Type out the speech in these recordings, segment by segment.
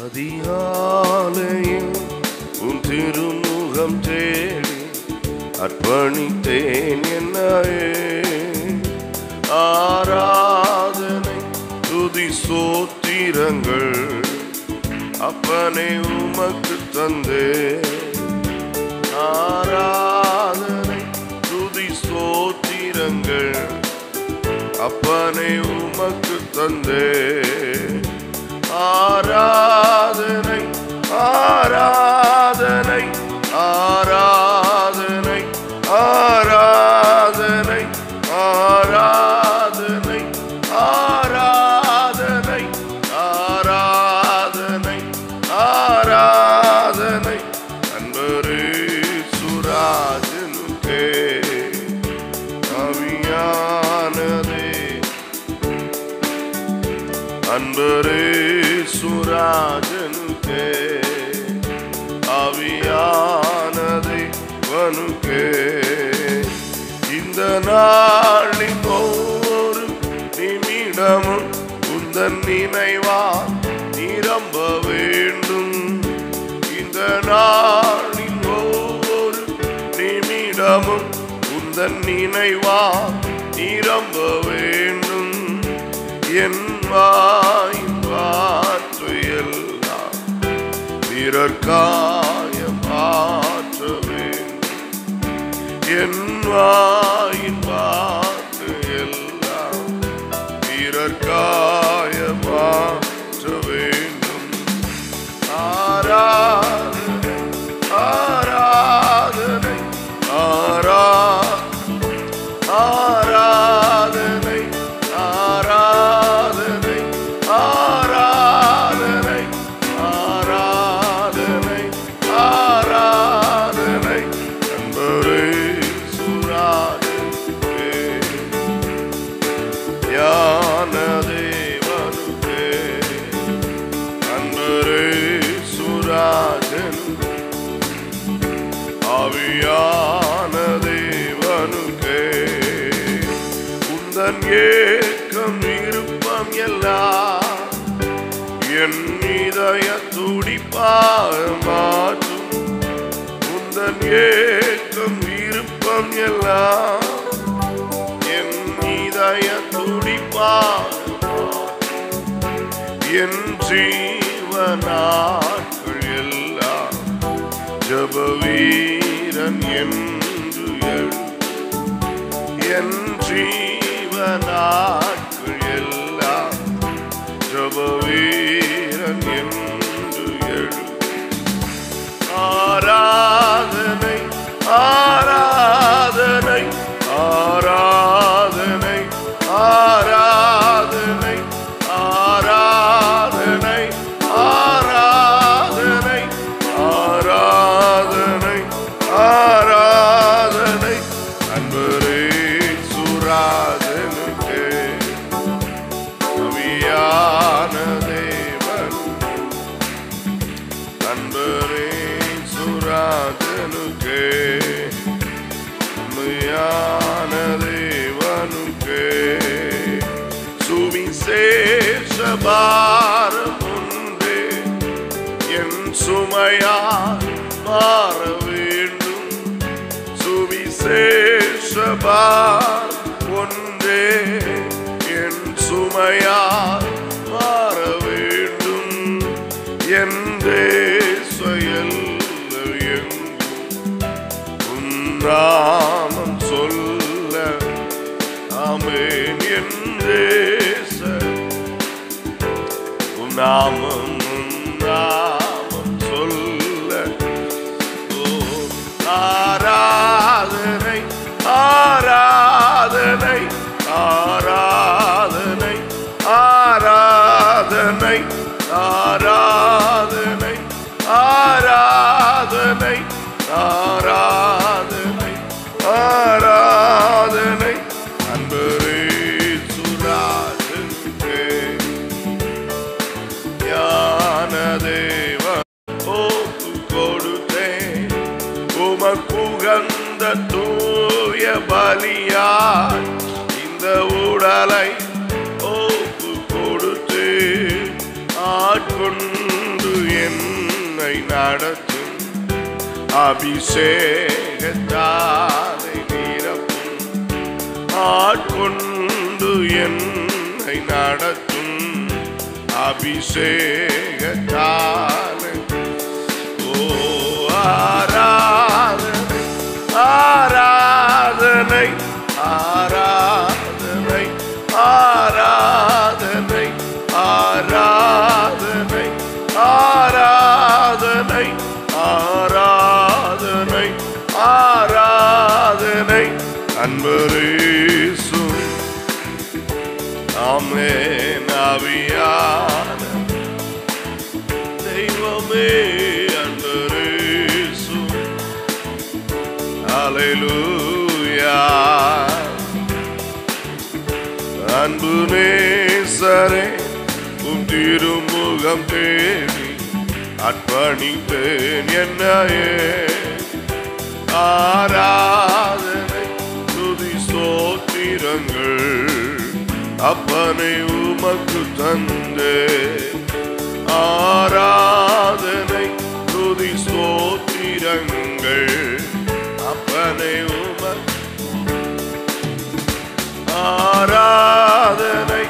அதிகாலையில் உன் திருமுகம் தேடி அர்ப்பணித்தேன் என்னையே. ஆராதனை துதி சோத்திரங்கள் அப்பனை உமக்கு தந்தே. ஆராதனை துதி சோத்திரங்கள் அப்பனை உமக்கு தந்தே. ஆராதனை ஆராதனை ஆராதனை ஆராதனை ஆராதனை ஆராதனை ஆராதனை ஆராதனை அன்பரே சுராஜனுக்கே அவியானதே. அன்பரே சுராஜனுக்கே ஆவியானதே வனுக்கே. இந்த நாளின் ஒவ்வொரு நிமிடமும் உந்தன் நினைவா நிரம்ப வேண்டும். இந்த நாளின் ஒவ்வொரு நிமிடமும் உந்தன் நினைவா நிரம்ப வேண்டும். என் வாயின் வார்த்தையெல்லாம் பிறர்க்காய மாற்ற வேண்டும். என் வாயின் வார்த்தையெல்லாம் பிறர்க்காய மாற்ற வேண்டும். ஆராதனை ஆராதனை ஆராதனை ஆராதனை ஆராதனை ஆராதனை ஆராதனை அன்பரே சுராஜனுக்கே ஞான தேவனுக்கே. அன்பரே சுராஜன் ஆவியான தேவனுக்கே. உந்தன் ஏக்கம் விருப்பம் எல்லாம் என் இதய துடிப்பாக மாற்றும். உந்தன் ஏக்கம் விருப்பம் எல்லாம் என் இதய துடிப்பாக மாற்றும். என் ஜீவனாட்கள் எல்லாம் ஜப வீரன் என்று எழு. என் ஜீவனாட்கள் எல்லாம் ஜப வீரன் என்று எழு. ஆராதனை ஆராதனை ஆராதனை ஆராதனை ஆராதனை ஆராதனை ஆராதனை ஆராதனை அன்பரே சுராஜனுக்கே அவியான தேவன். அன்பரே சுராஜனுக்கே அவியான தேவனுக்கே. சுவிசேஷ பாரம் ஒன்றே என் சுமையால் மாற வேண்டும். சுவிசேஷ பாரம் ஒன்றே என் சுமையால் மாற வேண்டும். என் தேச எல்லை எங்கும் உன் நாமம் சொல்ல. ஆமென். என் தேச உன் நாமம் சொல்ல. ஆராதனை ஆராதனை ஆராதனை ஆராதனை ஆராதனை ஆராதனை ஆராதனை ஆராதனை அன்பரே சுராஜனுக்கே ஞான தேவன் ஒப்பு கொடுத்தேன். உமக்குகந்த தூய பலியாய் இந்த உடலை ஒப்பு கொடுத்து ஆட்சி ஆட்கொண்டு என்னை நடத்தும் அபிஷேகத்தாலே நிரப்பும் ஆட்கொண்டு என்னை நடத்தும் அபிஷேகத்தாலே ஓ ஆராதனை ஆராதனை ஆராதனை ஆராதனை ஆராதனை ஆராதனை ஆராதனை ஆராதனை அன்பரேசு ஆமென் ஆவியான தெய்வமே அன்பரேசு அல்லேலூயா அன்பு நேசரே உம் திருமுகம் தேடி அர்ப்பணிப்பேன் என்னையே ஆராதனை துதி ஸ்தோத்திரங்கள் அப்பனை உமக்கு தந்தே ஆராதனை துதி ஸ்தோத்திரங்கள் அப்பனை உமக்கு ஆராதனை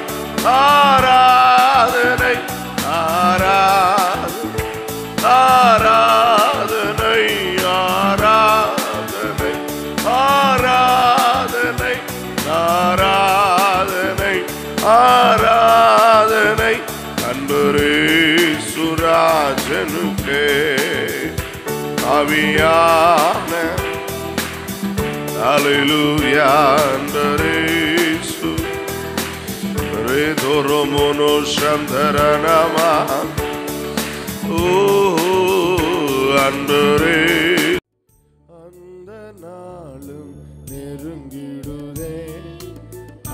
ஆராதனை ஆராதனை ஆராதனை ஆராதனை ஆராதனை ஆராதனை ஆராதனை அன்பரேசு ராஜனுக்கே ஆவியான அல்லேலூயா அன்பரேசு Redoromono Shantaranama அன்பரே அந்த நாளும் நெருங்கிடுதே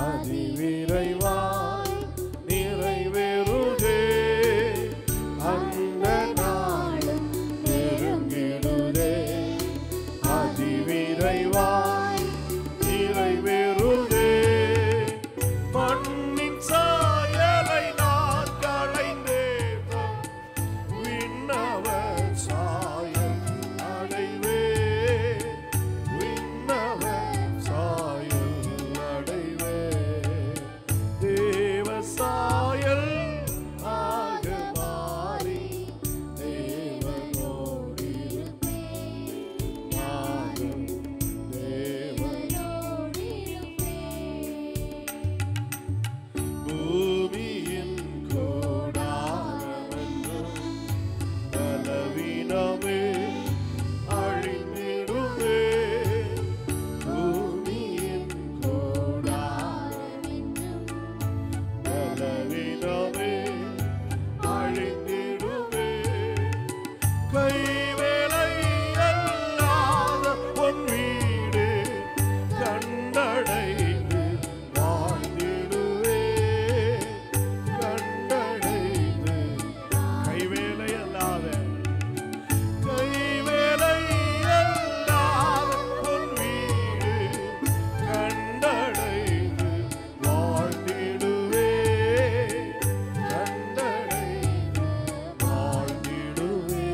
அதிவிரைவாய் நிறைவேறுதே அந்த நாளும் நெருங்கிடுதே அதிவிரைவாய் நிறைவேறுதே மண்ணின் சாயலை நான் களைந்தேன் விண்ணவர் சாயல் அடைவே விண்ணவர் சாயல் அடைவே தேவ சாயல் ஆக மாறி தேவனோடு நானும் தேவனோடு பூமியின் கூடாரமென்றும் பலவீனமே அழிந்திடுமே பூமியின் கூடாரமென்றும் பலவீனமே அழிந்திடுமே கைவேலை அல்லாத பொன் வீடு கண்டடைந்து வாழ்ந்திடுவே கண்டடைந்து கைவேலை அல்லாத பொன் வீடு கண்டடைந்து வாழ்ந்திடுவே கண்டடைந்து வாழ்ந்திடுவே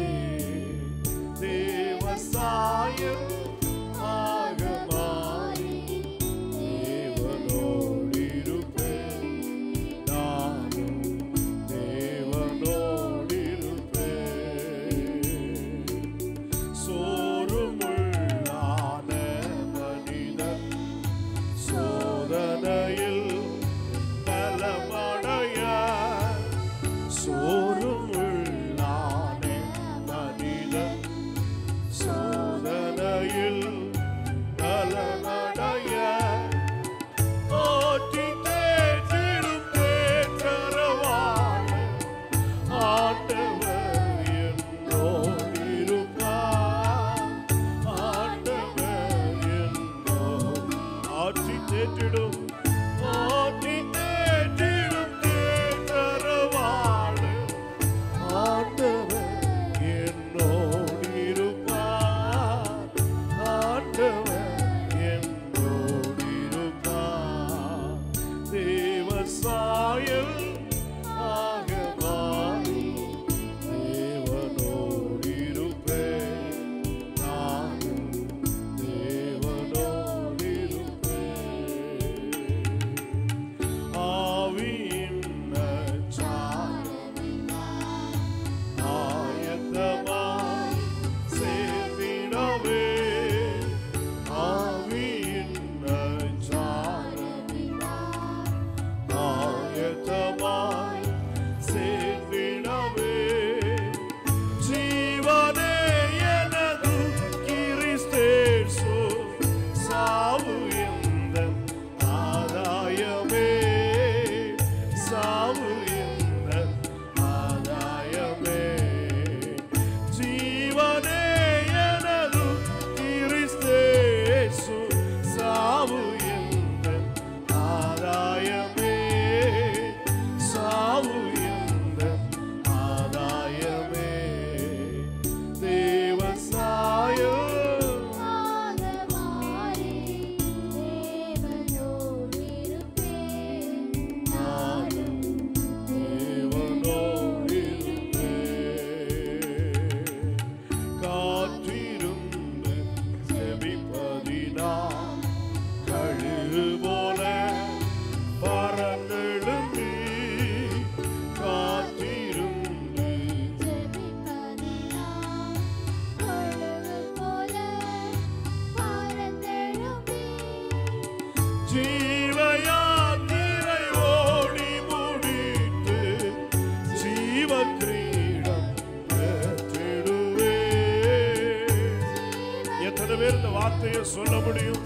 வார்த்தையை சொல்ல முடியும்.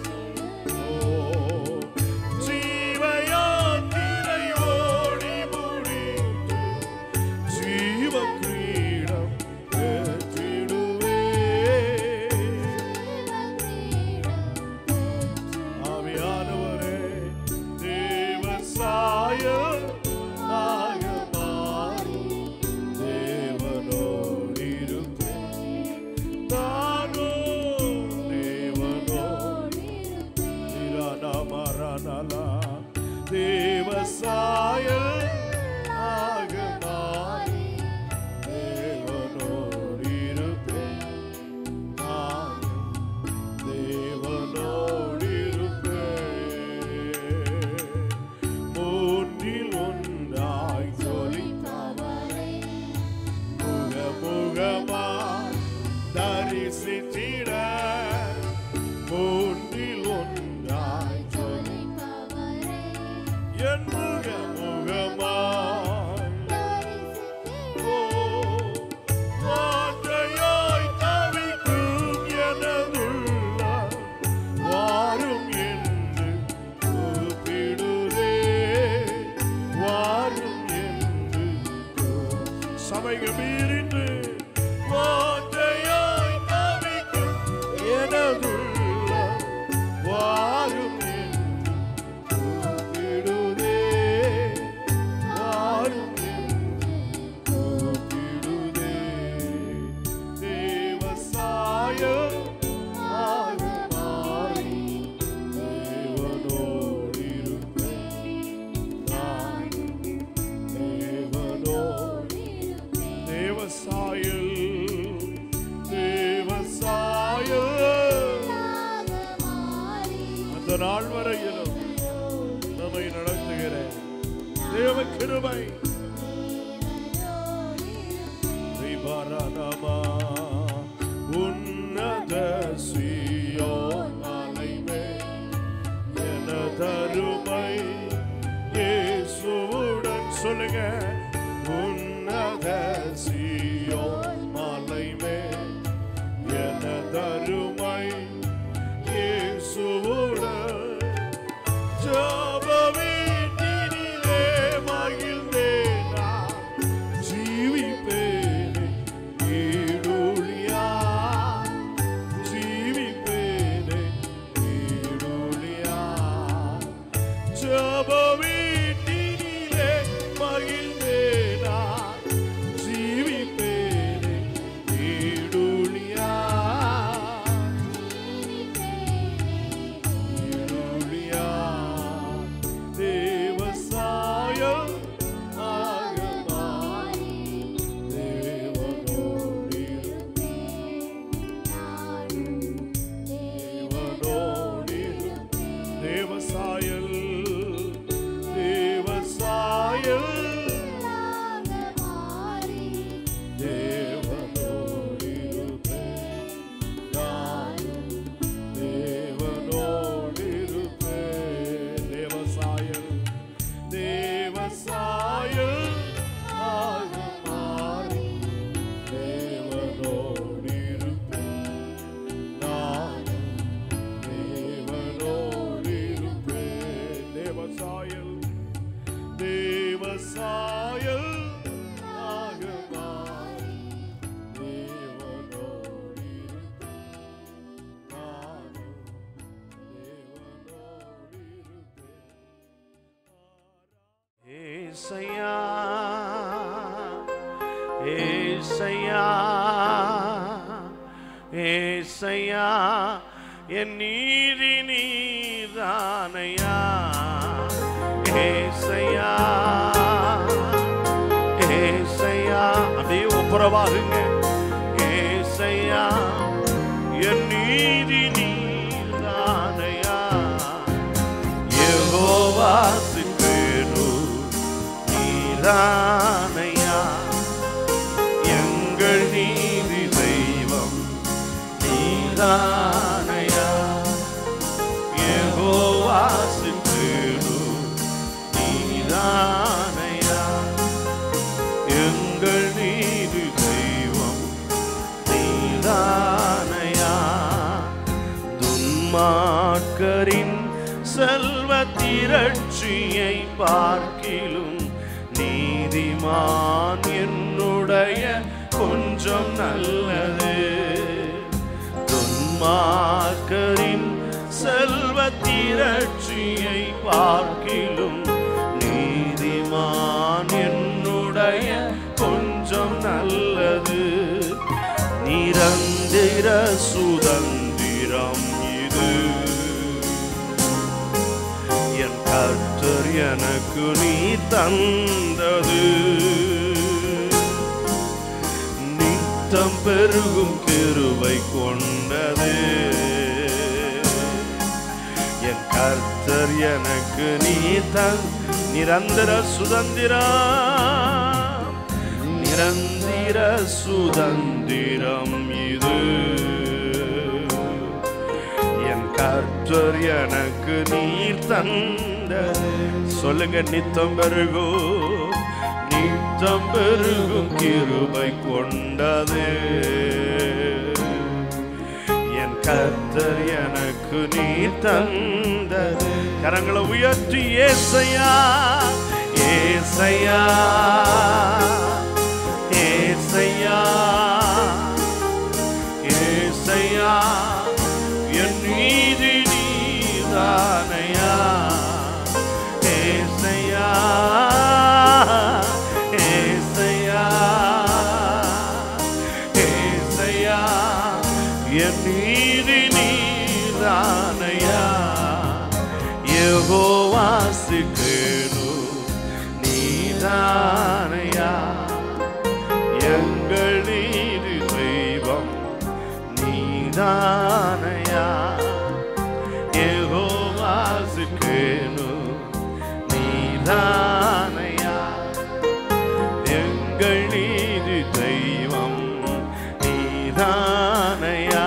ஜீவயாத்திரை ஓடி முடித்து ஜீவ கிரீடம் பெற்றிடுவே. ஆவியானவரே, தேவ சாயல் ஆக மாறி தேவனோடு இருப்பேன். நானோ தேவனோடு மரணலா தேவ சாயல் ஆக மாறி தேவனோடு இருப்பேன். நான் தேவனோடு இருப்பேன். மூன்றில் ஒன்றாய் ஜொலித்தவரை முகமுகமாய் தரிசித்திட. மூன்றில் ஒன்றாய் என் முகமுகமாய் வாஞ்சையாய் தவிக்கும் எனதுள்ள வாரும் என்று கூப்பிடுதே. வாரும் என்று சபைகள் மீறிட்டு வாஞ்சையாய் தவிக்கும் எனதுள்ள வாரும் என்று கூப்பிடுதே. வாரும் என்று கூப்பிடுதே. தேவ சாயல் ஆக மாறி தேவனோடு இருப்பேன். நான் தேவனோடு தேவ சாயல் தேவ சாயல் அந்த நாள் வரையிலும் நம்மை நடத்துகிற தேவ கிருபை. விபரணமா உன்னத சீயோன் மலைமேல் எனதருமை இயேசுவுடன் சொல்லுங்க. உன்னத சீயோன் மலைமேல் எனதருமை இயேசுவுடன் ஜெப வீட்டினிலே மகிழ்ந்தே நான் ஜீவிப்பேனே ஈடுலியா. ஜீவிப்பேனே ஈடுலியா. ஜெப வீட்டினிலே மகிழ்ந்தே நான் ஜீவிப்பேனே ஈடுலியா. ஈடுலியா. தேவ சாயல் ஆக மாறி தேவனோடு தேவனோடு தேவ சாயல் தேவ சாயல் தேவனோடு இருப்பேன். நான் தேவனோடு இருப்பேன். தேவ சாயல் தேவ சாயல் ஆக மாறி தேவனோடு இருப்பேன். நான் தேவனோடு இருப்பேன். தேவ சாயல் தேவ சாயல் ஆக மாறி தேவனோடு இருப்பேன். நான் தேவனோடு இருப்பேன். ஏசையா ஏசையா ஏசையா என் நீதி நீதானையா. ஏசையா ஏசையா அப்படியே ஒப்புரவாகுங்க. ஏசையா என் நீதி நீதானையா. யெகோவா சிக்கேனு நீதானையா. எங்கள் நீதி தெய்வம் நீதானையா. யெகோவா சிக்கேனு நீதானையா. எங்கள் நீதி தெய்வம் நீதானையா. துன்மார்க்கரின் செல்வ திரட்சியை பார்க்கிலும் நீதிமான் என்னுடைய கொஞ்சம் நல்லது. துன்மார்க்கரின் செல்வ திரட்சியை பார்க்கிலும் நீதிமான் என்னுடைய கொஞ்சம் நல்லது. நிரந்தர சுதந்திரம் இது என் கர்த்தர் எனக்கு நீ தந்தது. நித்தம் பெருகும் கிருபை கொண்டது. என் கர்த்தர் எனக்கு நீ நிரந்தர சுதந்திரம், நிரந்தர சுதந்திரம் இது என் கர்த்தர் எனக்கு நீர் தந்தது. சொல்லுங்க, நித்தம் பெருகும், நித்தம் பெருகும் கிருபை கொண்டது. என் கர்த்தர் எனக்கு நீர் தந்தது. கரங்களை உயர்த்தி ஏசையா, ஏசையா, ஏசையா, ஏசையா, என் நீதி நீதானையா. ஏசையா, ஏசையா, ஏசையா, என் நீதி நீதானையா. யெகோவா சிக்கேனு நீதானையா. எங்கள் நீதி தெய்வம் நீதானையா. யெகோவா சிக்கேனு நீதானையா. எங்கள் நீதி தெய்வம் நீதானையா.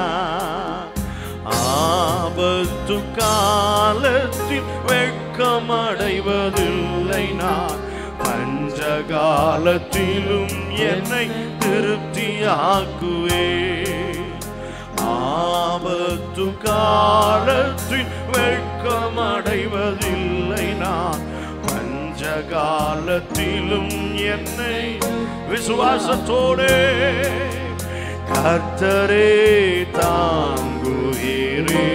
ஆபத்து காலத்தில் வெட்கமடைவதில்லை நான், பஞ்சகாலத்திலும் என்னை திருப்தியாக்குவே. ஆபத்து காலத்தில் வெட்கமடைவதில்லை நான், பஞ்சகாலத்திலும் என்னை விசுவாசத்தோடே கர்த்தரே தாங்குகிறே.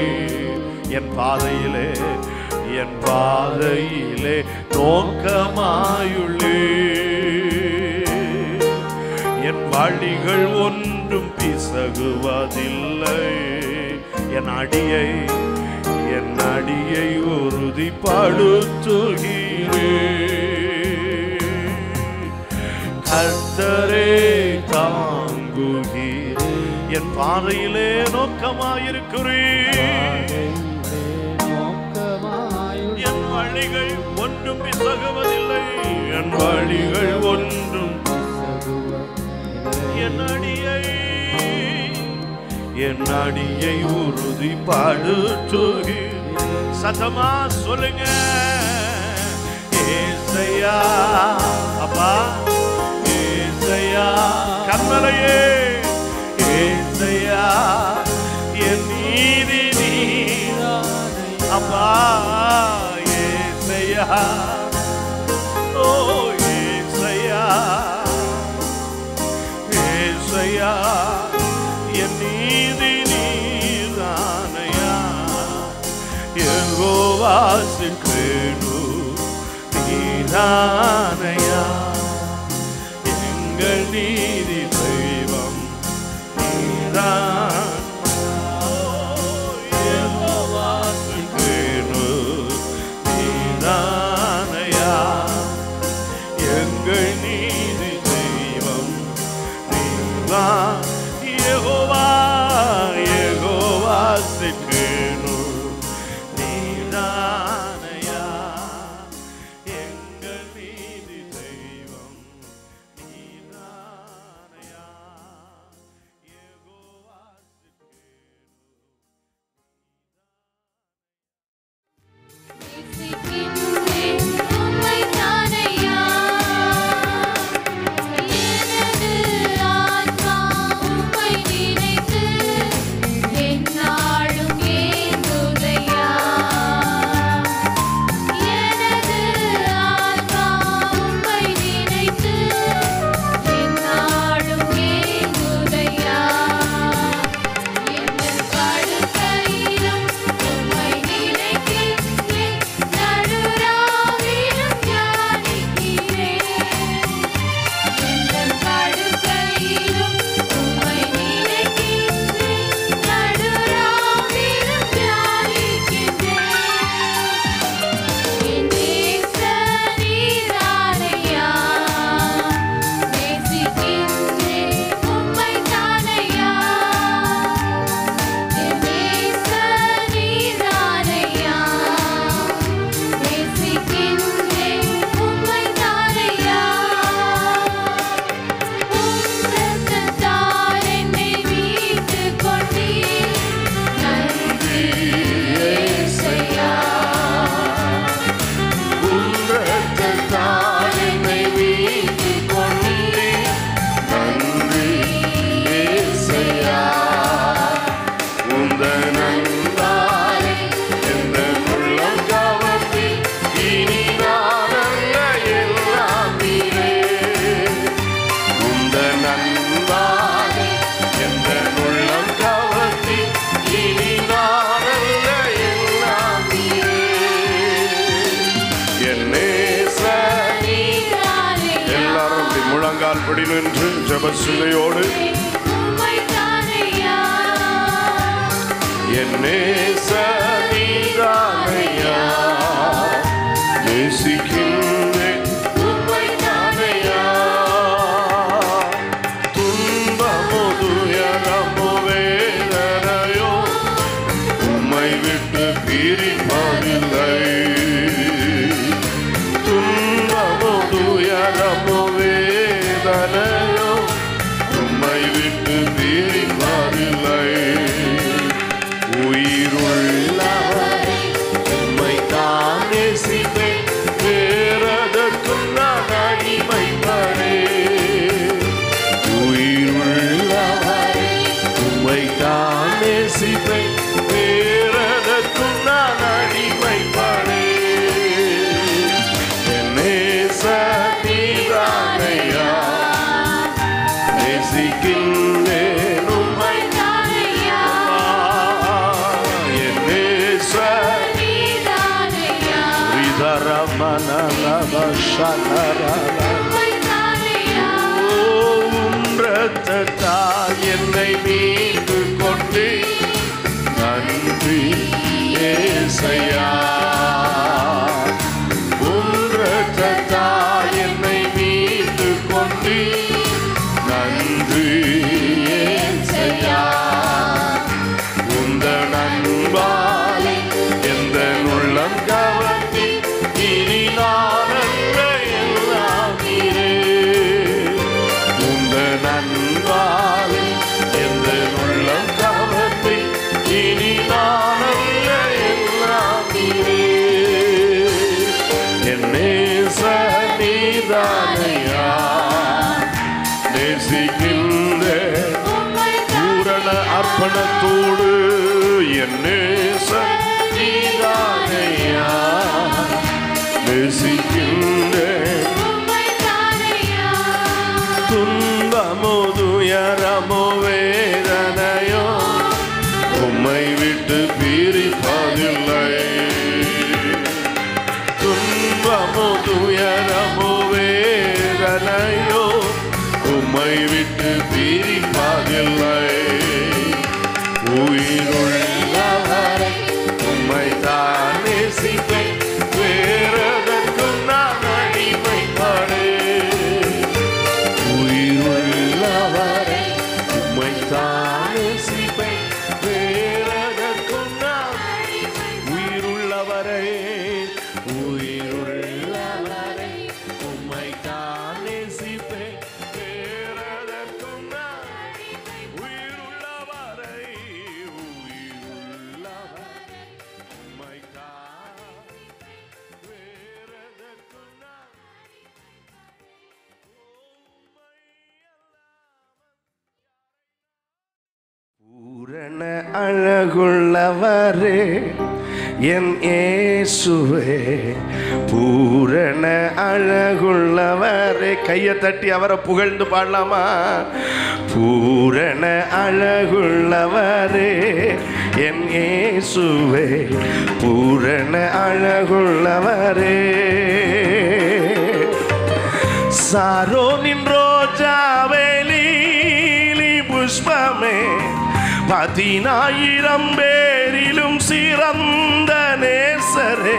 என் பாதையிலே, என் பாதையிலே நோக்கமாயுள்ளே. என் வழிகள் ஒன்றும் பிசகுவதில்லை. என் அடியை, என் அடியை உறுதிப்படுத்துகிறே. கர்த்தரே தாங்குகிறே. என் பாதையிலே நோக்கமாயிருக்கிறேன். என் வழிகள் ஒன்றும் பிசகுவதில்லை. என் வழிகள் ஒன்றும் என் அடியை, என் அடியை உறுதிப்படுத்துகிறேன். சத்தமா சொல்லுங்க, ஏசையா. அப்பா ஏசையா, கர்மலையே ஏசையா, என் நீதி நீதானை. அப்பா ஏசையா, ஓ ஏசையா, ஏசையா, என் நீதி நீதானையா. யெகோவா சிக்கேனு நீதானையா. எங்கள் நீதி தெய்வம் நீதான். யெகோவா சிக்கேனு நீதானையா. எங்கள் நீதி தெய்வம் நீதான். யெகோவா, யெகோவா சிக்கேனு நீதானையா. எங்கள் நீதி தெய்வம் நீதானையா. யெகோவா நேசிக்கின்றேன் உம்மை தானையா. எனது ஆத்மா நண்பானே எந்த உள்ளம் கவர்த்தி இனி நானல்ல எல்லாம் நீரே. என் நேசர் எல்லாரும் அப்படி முழங்கால் படி நின்று ஜெப சிந்தையோடு என் நேசர் நீதானையா நேசிக்கின்றேன் உம்மை தானையா. துன்பமோ துயரமோ வேதனையோ உம்மை விட்டு பிரிப்பதில்லை. துன்பமோ துயரமோ வேதனையோ உம்மை விட்டு பிரிப்பதில்லை. உயிருள்ளவரை உம்மை தான் நேசிப்பேன் வேறதற்கும் நான் அடிமைப்படேன். உயிருள்ளவரை உம்மை தான் நேசிப்பேன் வேறதற்கும் நான் அடிமைப்படேன். என் நேசர் நீதானையா நேசிக்கின்றேன் உம்மை தானையா. என் நேசர் நீதானையா உம் இரத்தத்தால் என்னை மீண்டு கொண்டு நன்றி ஏசையா. உம் இரத்தத்தால் என்னை மீண்டு கொண்டு நன்றி ஏசையா. உந்த நண்பாலே எந்த உள்ளம் கவர்த்தி இனி நானல்ல எல்லாம் நீரே. உந்த நண்பாலே எந்த உள்ளம் கவர்த்தி இனி நானல்ல எல்லாம் நீரே. என் நேசர் நீதானையா நேசிக்கின்றேன் பூரண அர்ப்பணத்தோடு. என் நேசர் நீதானையா நேசிக்கின்றேன். துன்பமோ துயரமோ வேதனையோ உம்மை விட்டு பிரிப்பதில்லை. துன்பமோ துயரமோ வேதனையோ உம்மை விட்டு பிரிப்பதில்லை. உயிருள்ளவரை உம்மை தான் நேசிப்பேன் வேறதற்கும் நான் அடிமைப்படேன். உயிருள்ளவரை உம்மை தான் நேசிப்பேன் வேறதற்கும் நான் உயிருள்ளவரை உயிருள்ளவரை உம்மை தான் நேசிப்பேன் வேறதற்கும் நான் உயிருள்ளவரை உயிருள்ளவரை உம்மை தான் வேறதற்கும் நான் பூரண அழகுள்ளவரே என் இயேசுவே பூரண அழகுள்ளவரே. கையை தட்டி அவரை புகழ்ந்து பாடலாமா? பூரண அழகுள்ளவரே என் இயேசுவே பூரண அழகுள்ளவரே. சாரோனின் ரோஜாவே லீலி புஷ்பமே 10,000 பேரிலும் சிறந்த நேசரே.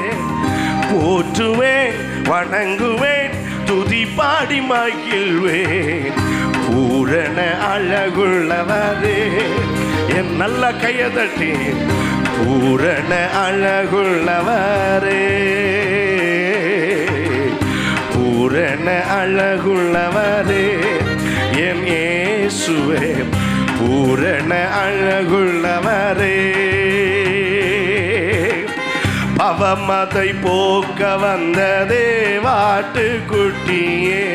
போற்றுவேன் வணங்குவேன் துதி பாடி மகிழ்வேன் பூரண அழகுள்ளவரே. என் நல்ல கையை தட்டி பூரண அழகுள்ளவரே பூரண அழகுள்ளவரே என் இயேசுவே பூரண அழகுள்ளவரே. பவமதை போக்க வந்த தேவாட்டு குட்டியே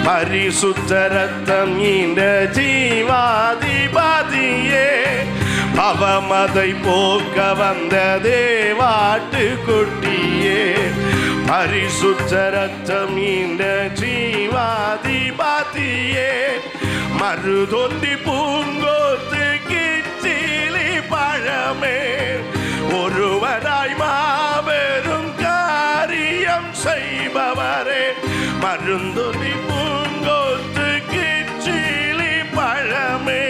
பரிசுத்த ரத்தம் ஈந்த ஜீவாதிபதியே. பவமதை போக்க வந்த தேவாட்டு குட்டியே பரிசுத்த ரத்தம் ஈந்த ஜீவாதிபதியே. மருதொந்தி பூங்கோத்து கிச்சிலி பழமே ஒருவராய் மாபெரும் காரியம் செய்பவரே. மருந்தொந்தி பூங்கோத்து கிச்சிலி பழமே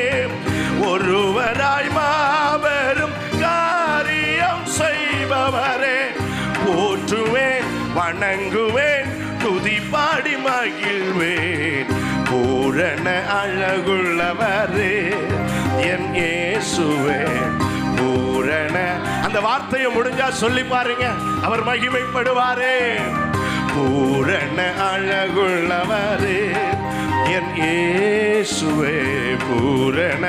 ஒருவராய் மாபெரும் காரியம் செய்பவரே. போற்றுவேன் வணங்குவேன் துதி பாடி மகிழ்வேன் பூரண அழகுள்ளவரே என் இயேசுவே பூரண. அந்த வார்த்தையை முடிஞ்சா சொல்லி பாருங்க, அவர் மகிமைப்படுவாரே. பூரண அழகுள்ளவரே என் இயேசுவே பூரண.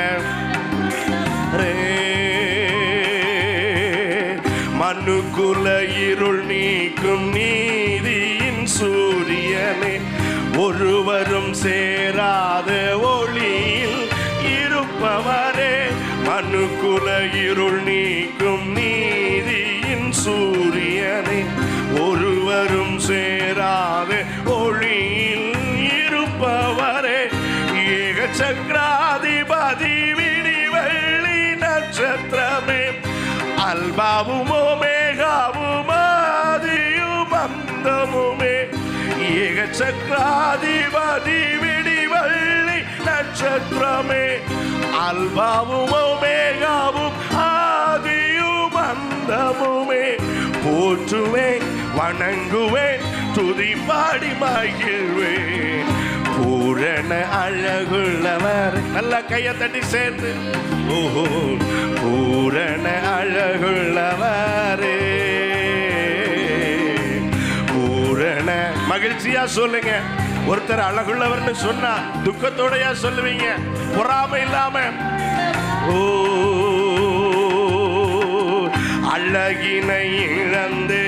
மனுக்குல இருள் நீக்கும் நீதியின் சூரியனே ஒருவரும் சேராத ஒளியில் இருப்பவரே. மனுக்குல இருள் நீக்கும் நீதியின் சூரியனே ஒருவரும் சேராத ஒளியில் இருப்பவரே. ஏக சக்கராதிபதி விடிவெள்ளி நட்சத்திரமே அல்பாவும் ஓமேகாவும் ஆதியும் அந்தமுமே. ஏக சக்கராதிபதி விடிவெள்ளி நட்சத்திரமே அல்பாவும் ஓமேகாவும் ஆதியும் அந்தமுமே. போற்றுவேன் வணங்குவேன் துதி பாடி மகிழ்வேன் பூரண அழகுள்ளவர். நல்ல கையை தட்டி சேர்ந்து ஓஹோ பூரண அழகுள்ளவரே பூரண. மகிழ்ச்சியா சொல்லுங்க. ஒருத்தர் அழகுள்ளவர்னு சொன்னா துக்கத்தோடயா சொல்லுவீங்க, பொறாமை இல்லாம. ஓ அழகினை இழந்தே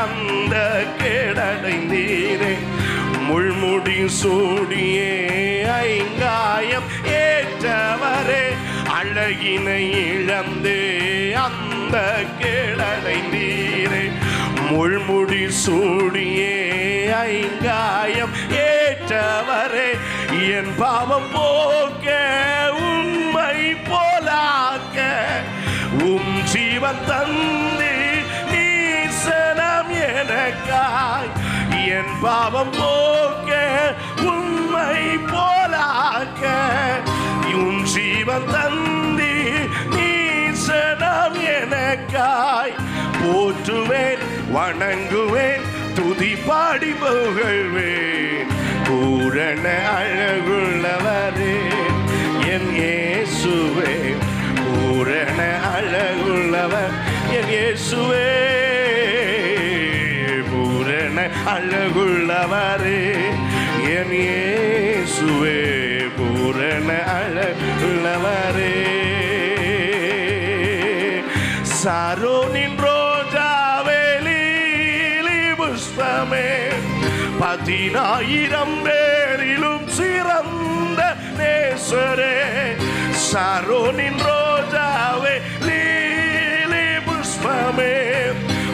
அந்த கேடடைந்தீரே முள்முடி சூடியே ஐங்காயம் ஏற்றவரே. அழகினை இழந்தே அந்த கேடடைந்தீரே முள்முடி சூடியே ஐங்காயம் ஏற்றவரே. என் பாவம் போக்க உண்மை போலாக்க உம் ஜீவன் தந்தி நீசனம் எனக்காய். என் பாவம் போக்க உண்மை போலாக்க உம் ஜீவன் தந்தி நீசனம் எனக்காய். போற்றுவேன் வணங்குவேன் துதி பாடி புகழ்வேன் பூரண அழகுள்ளவரே என் இயேசுவே பூரண அழகுள்ளவர் என் இயேசுவே பூரண அழகுள்ளவரே என் இயேசுவே பூரண அழகுள்ளவரே. சாரோனின் ரோஜாவே லீலி புஷ்பமே 10,000 பேரிலும் சிறந்த நேசரே. சாரோனின் ரோஜாவே லீலி புஷ்பமே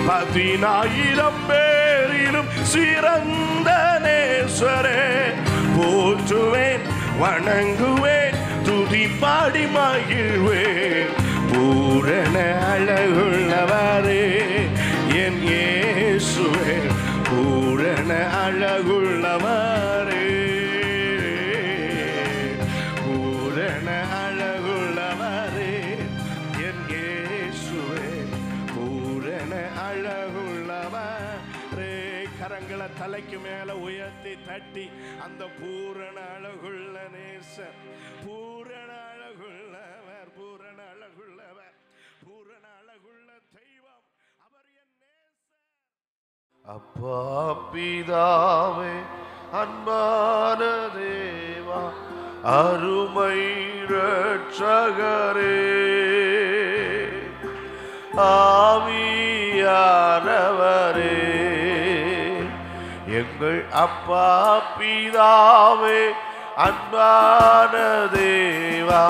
10,000 பேரிலும் சிறந்த நேசரே. போற்றுவேன் வணங்குவேன் துதி பாடி மகிழ்வேன் பூரண அழகுள்ளவரே என் இயேசுவே பூரண அழகுள்ளவரே பூரண அழகுள்ளவரே என் இயேசுவே பூரண அழகுள்ளவரே. கரங்களை தலைக்கு மேல உயர்த்தி தட்டி அந்த பூரண அழகுள்ள நேசர் பூரண அழகுள்ளவர் பூரண அழகுள்ளவர் பூரண அழகுள்ள தெய்வம் அவர் என் நேசர். அப்பா பிதாவே அன்பான தேவா அருமை இரட்சகரே ஆவியானவரே எங்கள் அப்பா பிதாவே அன்பான தேவா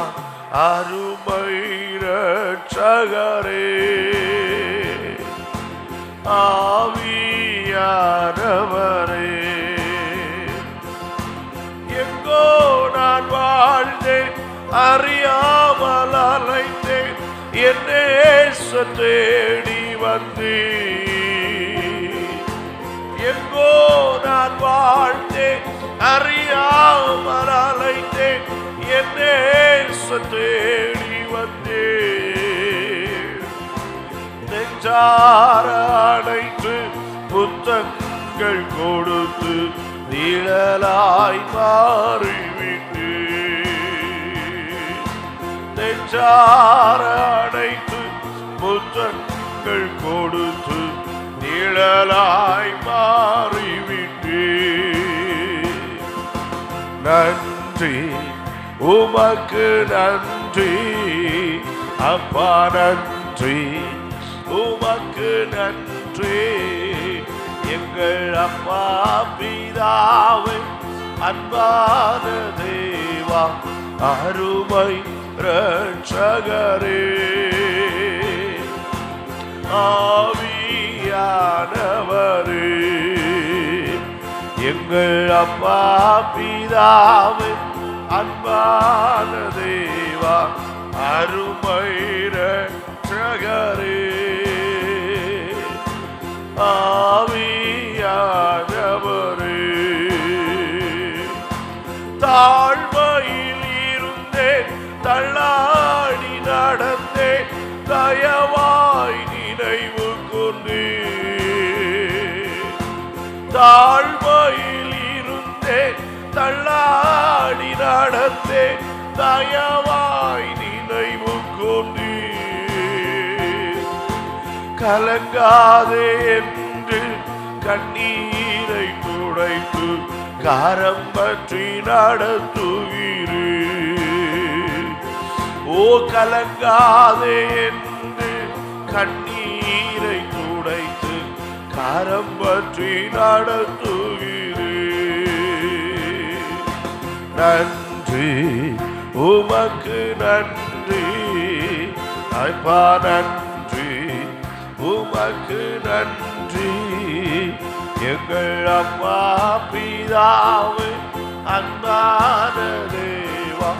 அருமை இரட்சகரே ஆவியானவரே எங்கோ நான் வாழ அறியாமல் அலைந்தேன் என் நேசர் தேடி வந்தீர். எங்கோ நான் வாழ்ந்தேன் அறியாமல் அலைந்தேன் என் நேசர் தேடி வந்தேன். நெஞ்சார அணைத்து புத்தங்கள் கொடுத்து நிழலாய் மாறிவிட்டு. நெஞ்சார அணைத்து புத்தங்கள் கொடுத்து நிழலாய் மாறிவிட்டு. நன்றி உமக்கு நன்றி அப்பா, நன்றி உமக்கு நன்றி. எங்கள் அப்பா பிதாவே, அன்பான தேவா, அருமை இரட்சகரே, ஆவியானவரே. எங்கள் அப்பா பிதாவே, அன்பான தேவா, அருமை இரட்சகரே, ஆவியானவரே. தாழ்மையில் இருந்தேன், தள்ளாடி நடந்தேன், தயவாய் நினைவு கொண்டேன். தாழ்மையில் இருந்தேன், தள்ளாடி நடந்தேன், தயவாய் நினைவு கொண்டேன். கலங்காதே என்று கண்ணீரை துடைத்து கரம் பற்றி நடத்துகிறேன். ஓ கலங்காதே என்று கண்ணீரை துடைத்து கரம் பற்றி நடத்துகிறேன். நன்றி உமக்கு நன்றி அப்பா, நன்றி உமக்கு நன்றி. எங்கள் அப்பா பிதாவே, அன்பான தேவா,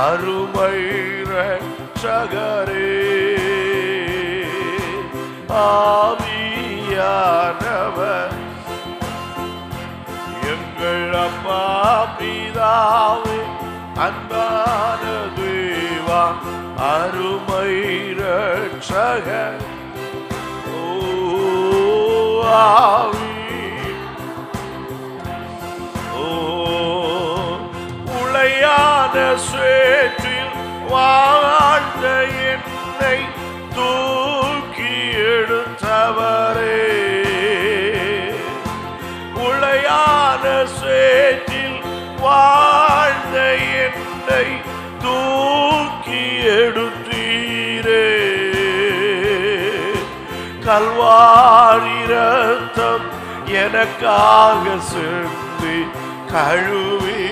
அருமை இரட்சகரே, ஆவியானவர். எங்கள் அப்பா பிதாவே, அன்பான தேவா, அருமை இரட்சகர், உளையான சேற்றில் வாழ்ந்த என்னை தூக்கி எடுத்தவரே. உளையான சேற்றில் வாழ்ந்த என்னை தூக்கி எடுத்தீரே. கல்வாரி ரத்தம் எனக்காக சிந்தி கழுவி.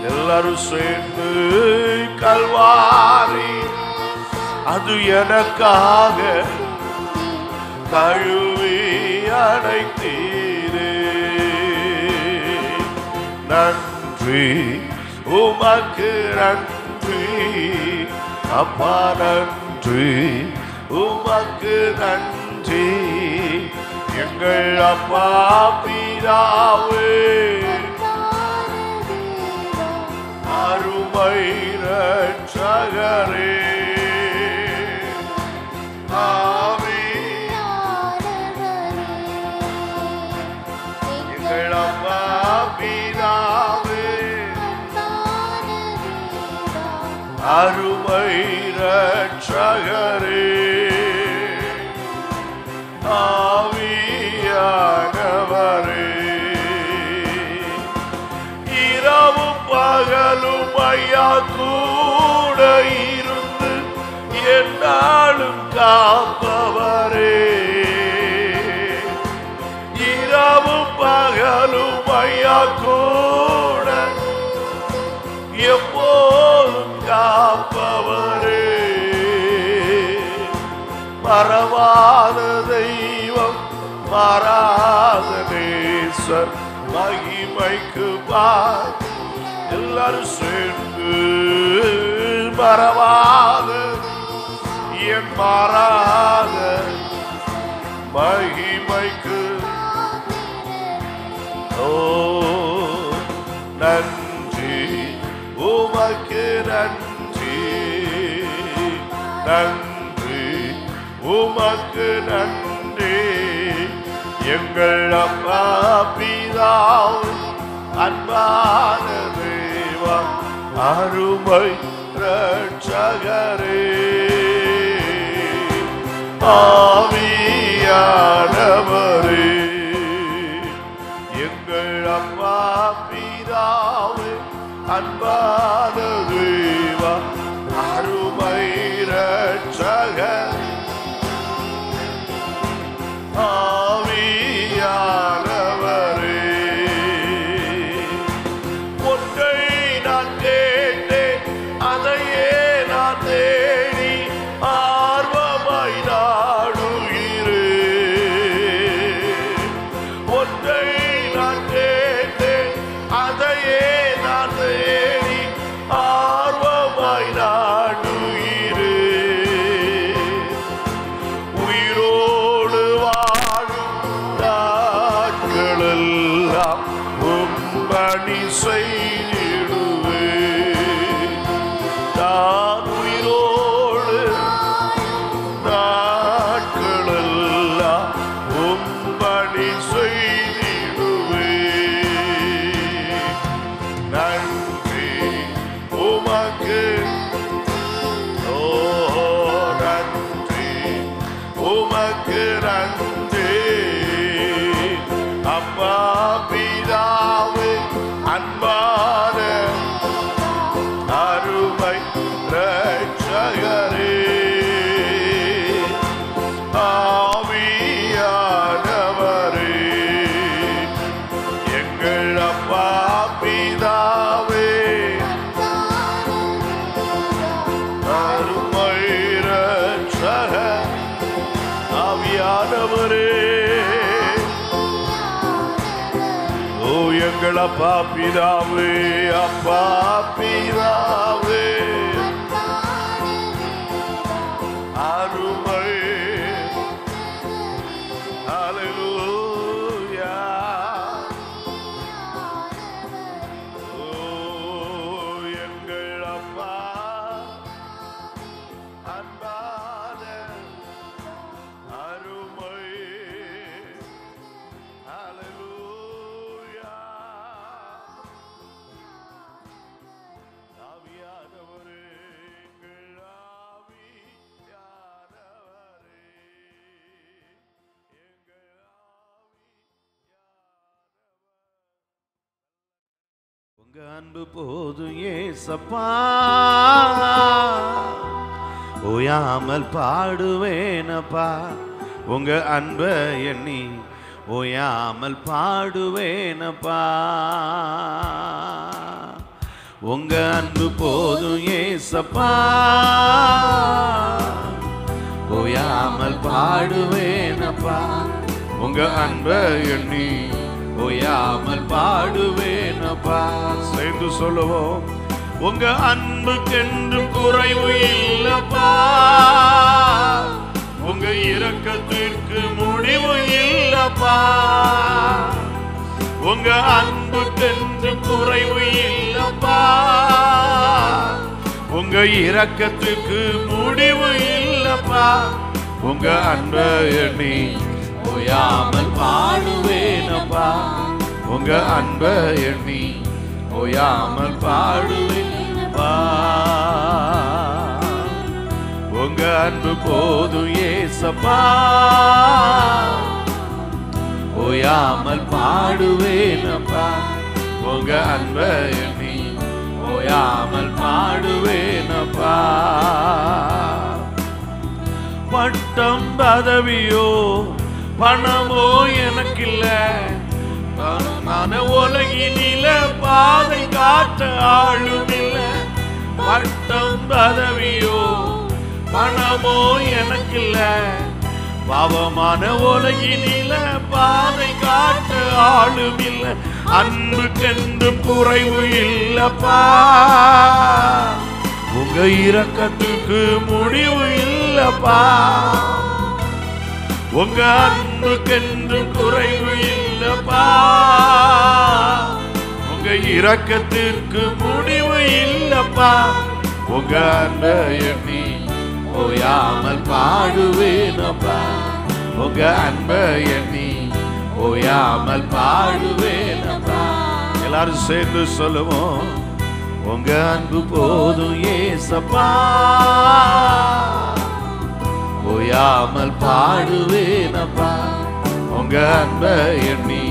எல்லாரும் சேர்ந்து கல்வாரி அது எனக்காக கழுவி அடைத்தீரே. நன்றி உமக்கு நன்றி அப்பா, நன்றி உமக்கு நன்றி. எங்கள் அப்பா பிதாவே, அருமை இரட்சகரே, எங்கள் அப்பா பிதாவே, அருமை இரட்சகரே, ஆவியானவரே. இரவும் பகலும் ஐயா கூட இருந்து என்னாலும் காப்பவரே. இரவும் பகலும் ஐயா கூட எப்போதும் காப்பவரே. மறவாத தெய்வம், மாறாத நேசர், மகிமைக்கு எல்லாரும் சேர்ந்து மறவாத என் மாறாத மகிமைக்கு ஓ நன்றி உமக்கு நன்றி நன்றி உமக்கு நன்றி எங்கள் அப்பா பிதாவே அன்பான தேவன் அருமை ரட்சகரே ஆவியானவரே எங்கள் அப்பா பிதாவே அன்பான தேவன் அருமை ரட்சகரே ஆவியானவரே ஒன்றை நான் கேட்டேன் அதையே நான் தேடி ஆர்வமாய் நாடுகிறேன் ஒன்றை நான் கேட்டேன் அதையே நான் தேடி ஆர்வமாய் நாடுகிறேன் உயிரோடு வாழும் நாட்களெல்லாம் உம்பணி செய்திடுவேன் நான் உயிரோடு நாட்களெல்லாம் உம்பணி செய்திடுவேன் நன்றி உமக்கு ஓ நன்றி உமக்கு நன்றி அப்பா பிதாவே அன்பான அருமை ரட்சகரே ஆவியானவரே எங்கள் அப்பா பிதாவே அருமை ரட்சகர் ஆவியானவரே ஓ எங்கள் அப்பா பிதாவே அப்பா பிதாவே அருமை ஹல்லேலூயா ஓ எங்கள் அப்பா அன்பான அருமை ஹல்லேலூயா ஆவியானவரே எங்கள் ஆவியானவரே எங்கள் ஆவியானவரே உங்க அன்பு போதும் ஏசப்பா ஓயாமல் பாடுவேனப்பா உங்க அன்பை எண்ணி ஓயாமல் பாடுவேனப்பா உங்க அன்பு போதும் ஏசப்பா ஓயாமல் பாடுவேனப்பா உங்க அன்பை எண்ணி ஓயாமல் பாடுவேனப்பா சேர்ந்து சொல்லுவோம் உங்க அன்புக்கென்று குறைவு இல்லப்பா உங்க இரக்கத்திற்கு முடிவு இல்லப்பா உங்க அன்புக்கென்று குறைவு இல்லப்பா உங்க இரக்கத்துக்கு முடிவு இல்லப்பா உங்க அன்பை எண்ணி ஓயாமல் பாடுவேனப்பா உங்க அன்பை எண்ணி ஓயாமல் பாடுவேனப்பா உங்க அன்பு போதும் ஏசப்பா ஓயாமல் பாடுவேனப்பா உங்க அன்பை எண்ணி ஓயாமல் பாடுவேனப்பா பட்டம் பதவியோ பணமோ எனக்கில்ல நான் உலகினில பாதை காட்ட ஆளும் இல்ல பட்டம் பதவியோ பணமோ எனக்கில்ல பாவமான உலகினில பாதை காட்ட ஆளும் இல்ல அன்புக்கென்றும் குறைவு இல்லப்பா, உங்க இரக்கத்துக்கு முடிவு இல்லப்பா, உங்க அன்புக்கென்றும் குறைவு இல்லப்பா, உங்க இரக்கத்திற்கு முடிவு இல்லப்பா, உங்க அன்பை எண்ணி ஓயாமல் பாடுவேனப்பா, உங்க அன்பை எண்ணி ஓயாமல் பாடுவேனப்பா. எல்லாரும் சேர்ந்து சொல்லுவோம், உங்க அன்பு போதும் ஏசப்பா, ஓயாமல் பாடுவேனப்பா, உங்க அன்பை எண்ணி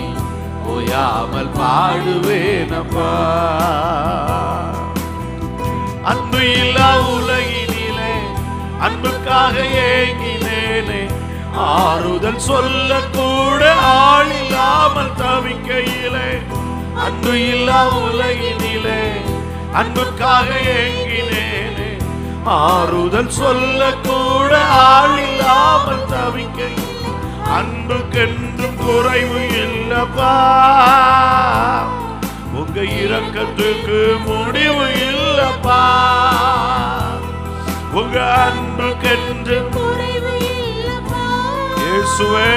ஓயாமல் பாடுவேனப்பா. அன்பு இல்லா உலகினிலே அன்புக்காக ஏங்கினேனே, ஆறுதல் சொல்ல கூட ஆள் இல்லாமல் தவிக்கையிலே, அன்பு இல்லா உலகினிலே அன்புக்காக ஏங்கினேனே, ஆறுதல் சொல்ல கூட ஆள் இல்லாமல் தவிக்கையில், அன்புக்கென்றும் குறைவு இல்லப்பா, உங்க இரக்கத்துக்கு முடிவு இல்லப்பா, உங்க அன்புக்கென்று குறைவு இல்லப்பா, இயேசுவே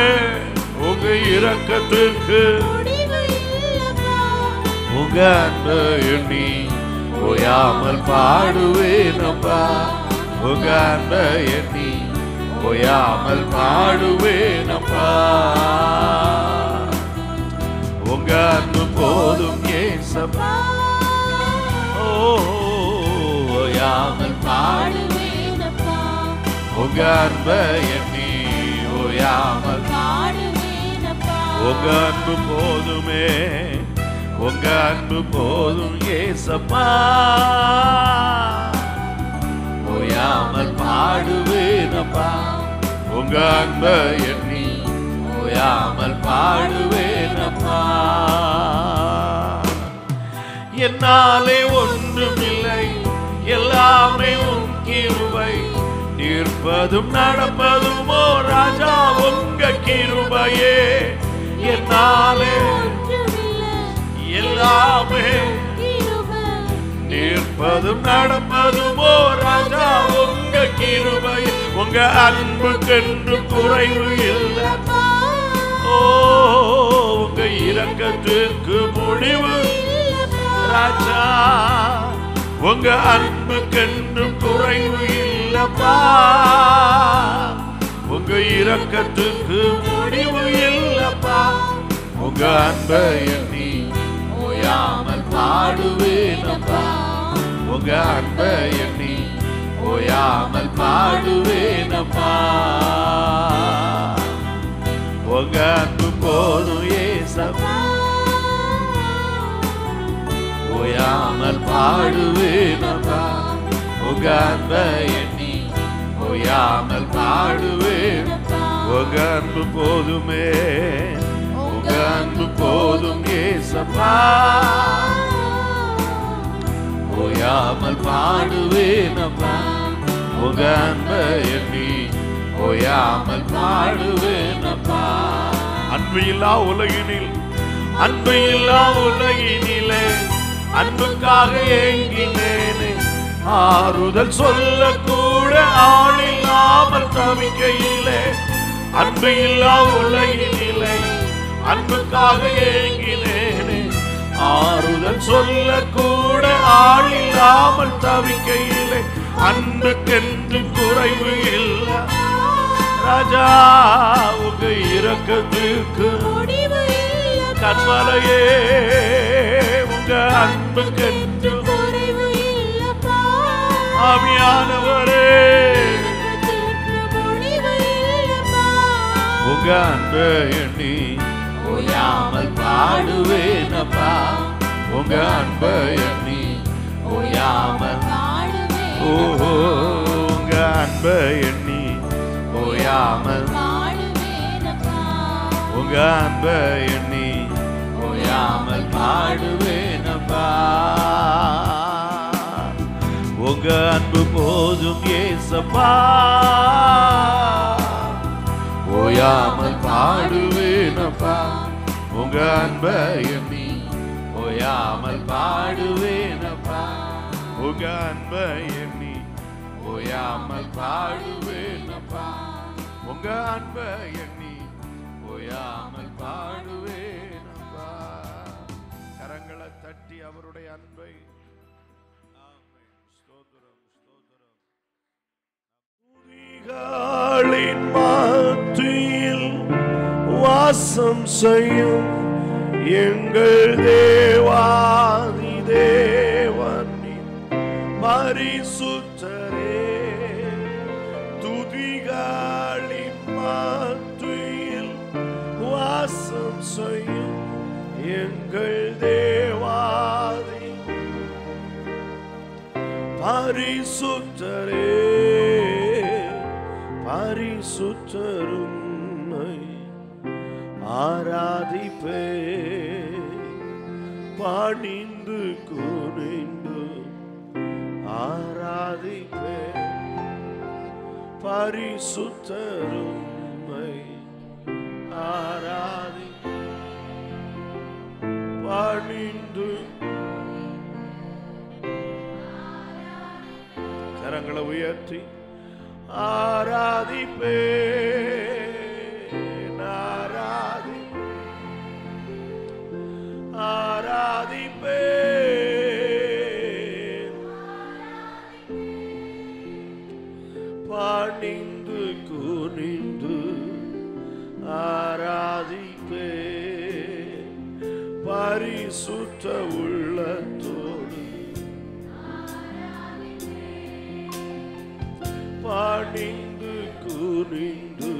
உங்க இரக்கத்துக்கு முடிவு இல்லப்பா, உங்க அன்பை எண்ணி ஓயாமல் பாடுவேனப்பா, உங்க அன்பை எண்ணி ஓயாமல் பாடுவேனப்பா. உங்க அன்பு போதும் ஏசப்பா, ஓயாமல் பாடுவேனப்பா, உங்க அன்பை எண்ணி ஓயாமல், பாடுவேனப்பா, உங்க அன்பு போதுமே, உங்க அன்பு போதும் ஏசப்பா, ஓயாமல் பாடுவேனப்பா, உங்க அன்பை எண்ணி ஓயாமல் பாடுவேனப்பா. என்னாலே ஒன்றுமில்லை, எல்லாமே உன் கிருபை, நிற்பதும் நடப்பதுமோ ராஜா உங்க கிருபையே. என்னாலே எல்லாமே நிற்பதும் நடப்பதுமோ ராஜா உங்க கிருபை, உங்க அன்புக்கென்று குறைவு இல்லப்பா, உங்க இரக்கத்துக்கு முடிவு ராஜா, உங்க அன்புக்கென்று குறைவு இல்லப்பா, உங்க இரக்கத்துக்கு முடிவு இல்லப்பா, உங்க அன்பை எண்ணி ஓயாமல் பாடுவேனப்பா, உங்க அன்பை எண்ணி ஓயாமல் பாடுவேனப்பா. உங்க அன்பு போதும் ஏசப்பா, ஓயாமல் பாடுவேனப்பா, உங்க அன்பை எண்ணி ஓயாமல் பாடுவேனப்பா. உங்க அன்பு போதுமே, உங்க அன்பு போதும் ஏசப்பா, ஓயாமல் பாடுவேனப்பா, உங்க அன்பை எண்ணி ஓயாமல் பாடுவேனப்பா. அன்பு இல்லா உலகினில், அன்பு இல்லா உலகினிலே அன்புக்காக ஏங்கினேனே, ஆறுதல் சொல்ல கூட ஆள் இல்லாமல் தவிக்கையிலே, அன்பு இல்லா உலகினிலே அன்புக்காக ஏங்கினேனே, ஆறுதல் சொல்ல கூட ஆள் இல்லாமல் தவிக்கையிலே, அன்புக்கென்று குறைவு இல்லை ராஜா, உங்க இரக்கத்துக்கு முடிவு இல்லப்பா, கண்மலையே, உங்க அன்புக்கென்று குறைவு இல்லப்பா, ஆவியானவரே, முடிவு இல்லப்பா, உங்க அன்பை எண்ணி ஓயாமல் பாடுவேனப்பா, உங்க அன்பை எண்ணி ஓயாமல், ஓஹோ உங்க அன்பை எண்ணி ஓயாமல், பாடுவேனப்பா, உங்க அன்பை எண்ணி ஓயாமல் பாடுவேனப்பா. உங்க அன்பு போதும் ஏசப்பா, ஓயாமல் பாடுவேனப்பா, உங்க அன்பை எண்ணி ஓயாமல் பாடுவேனப்பா உங்க அன்பை எண்ணி ஓயாமல் பாடுவேனப்பா உங்க அன்பை எண்ணி ஓயாமல் பாடுவேனப்பா. கரங்களை தட்டி அவருடைய அன்பை துதிகளின் மத்தியில் வாசம் செய்யும் எங்கள் தேவாதி தேவனின் பரிசுத்தரே. துதிகளின் மத்தியில் வாசம் செய்யும் எங்கள் தேவாதி பரிசுத்தரே. பரிசுத்தருமை ஆராதிப்பே பணிந்து குனிந்து ஆராதிப்பே. பரிசுத்தருமை ஆராதி பணிந்து. கரங்களை உயர்த்தி ஆராதிப்பே ஆராதி ஆராதிப்பே. பணிந்து குனிந்து ஆராதிப்பே பரிசுத்த உள்ளத்தோடு. பணிந்து குனிந்து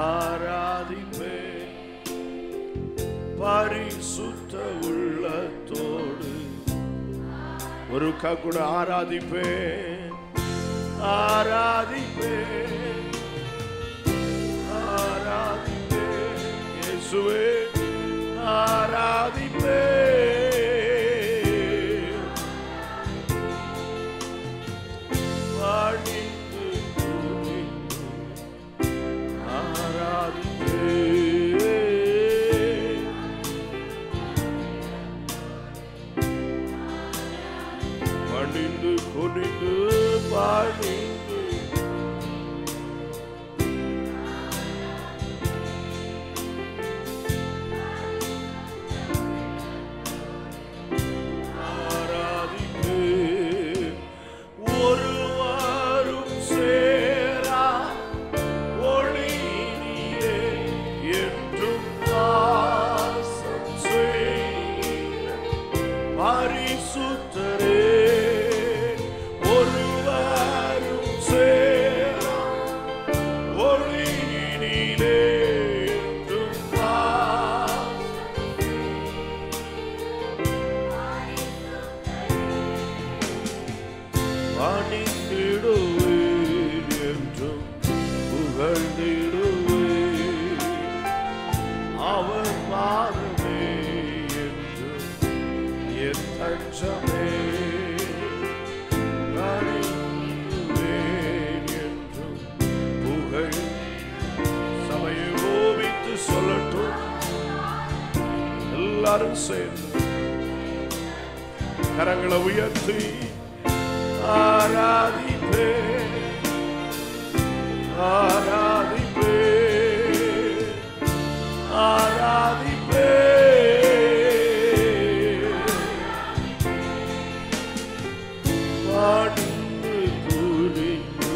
ஆராதிப்பே பரிசுத்த உள்ளத்தோடு. ஒரு கூட ஆராதிப்பே ஆராதிப்பே ஆராதிப்பே இயேசுவே ஆராதிப்பே. பணிந்து குனிந்து ஆராதிப்பே பணிந்து குனிந்து பணிந்து. ஆராதிப்பே ஒருவரும் சேரா ஒளியிலே என்றும் வாசம் செய்கிற பரிசுத்தரே. ஒருவரும் சேரா ஒளியிலே என்றும் பணிந்திடுவேன் என்றும் புகழ்ந்திடுவேன் அவர் பாதமே என்றும் என் தஞ்சமே. பணிந்திடுவேன் என்றும் புகழ். சபையை ஓவித்து சொல்லட்டும் எல்லாரும் சேர்ந்து கரங்களை உயர்த்தி ஆராதிப்பே ஆராதிப்பே ஆராதிப்பே. பணிந்து குனிந்து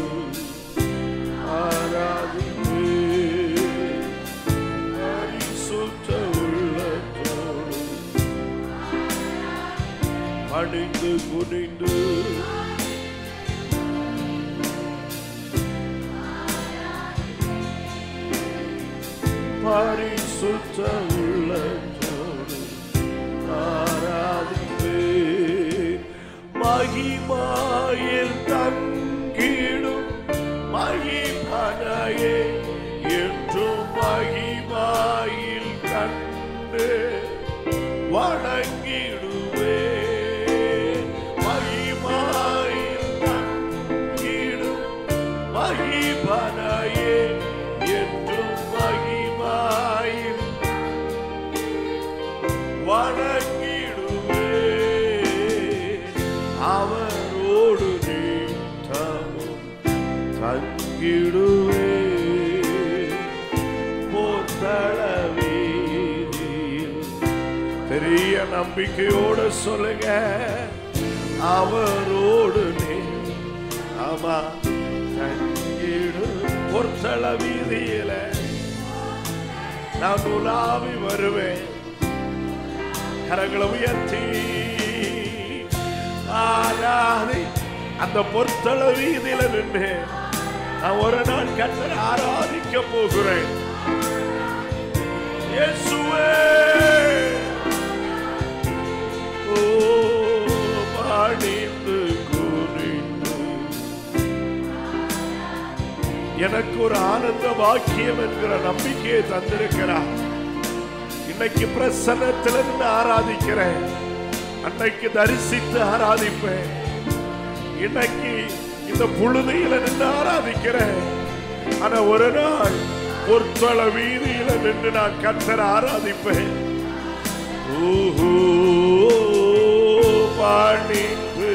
ஆராதிப்பே பரிசுத்த உள்ளத்தோடு. பணிந்து குனிந்து பரிசுத்த உள்ளத்தோடு ஆராதிப்பே. மகிமாயில் தங்கிடும் மகிமனையே என்றும் மகிமாயில் கண்டு வணங்கிடுவே. மகிமாயில் தங்கிடும் மகிமனையே என்றும் மகிமாயில் வணங்கி தங்கிடுவே போர்த்தள வீதியில். பெரிய நம்பிக்கையோடு சொல்லுங்க, அவரோடு ஆமா தங்கிடு. பொற்தள வீதியில நான் உலாவி வருவேன். கரங்களை உயர்த்தி ஆராதி. அந்த பொற்தள வீதியில நின்று நான் ஒரு நாள் கர்த்தரை ஆராதிக்க போகிறேன். இயேசுவே ஓ பாடிந்து கூறிந்து எனக்கு ஒரு ஆனந்த வாக்கியம் என்கிற நம்பிக்கையை தந்திருக்கிறார். இன்னைக்கு பிரசன்னத்திலிருந்து ஆராதிக்கிறேன், அன்னைக்கு தரிசித்து ஆராதிப்பேன். இன்னைக்கு இந்த புழுதியில நின்று ஆராதிக்கிறேன். ஆனா ஒரு நாள் பொற்தள வீதியில நின்று நான் கர்த்தரை ஆராதிப்பேன். பாடித்து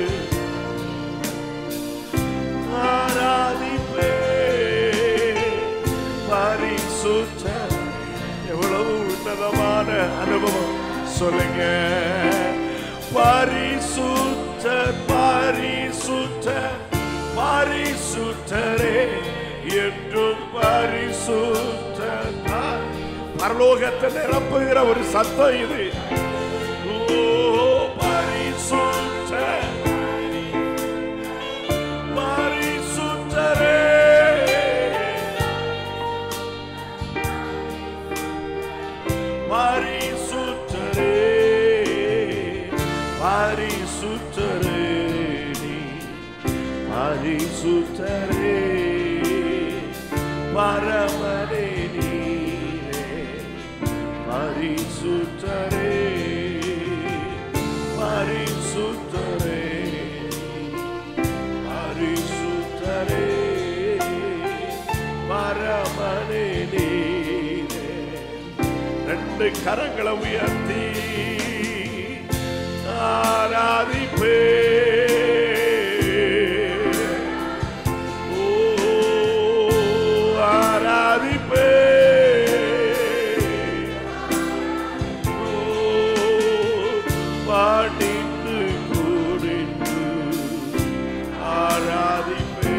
ஆராதிப்பேன். பரிசுத்த எவ்வளவு உன்னதமான அனுபவம் சொல்லுங்க. பரிசுத்தர் பரிசுத்தர் பரிசுத்தரே என்றும் பரிசுத்தர். பரலோகத்தை நிரப்புகிற ஒரு சத்தம் இது. ஓ பரிசுத்தர் பரிசுத்தரே பரிசுத்தரே பரிசுத்தரே பரிசுத்தரே பரமனே நீரே. பரிசுத்தரே பரிசுத்தரே பரிசுத்தரே பரமனே நீரே. ரெண்டு கரங்களை உயர்த்தி ஆராதிப்பே. பாடித்து கூடித்து ஆராதிப்பே.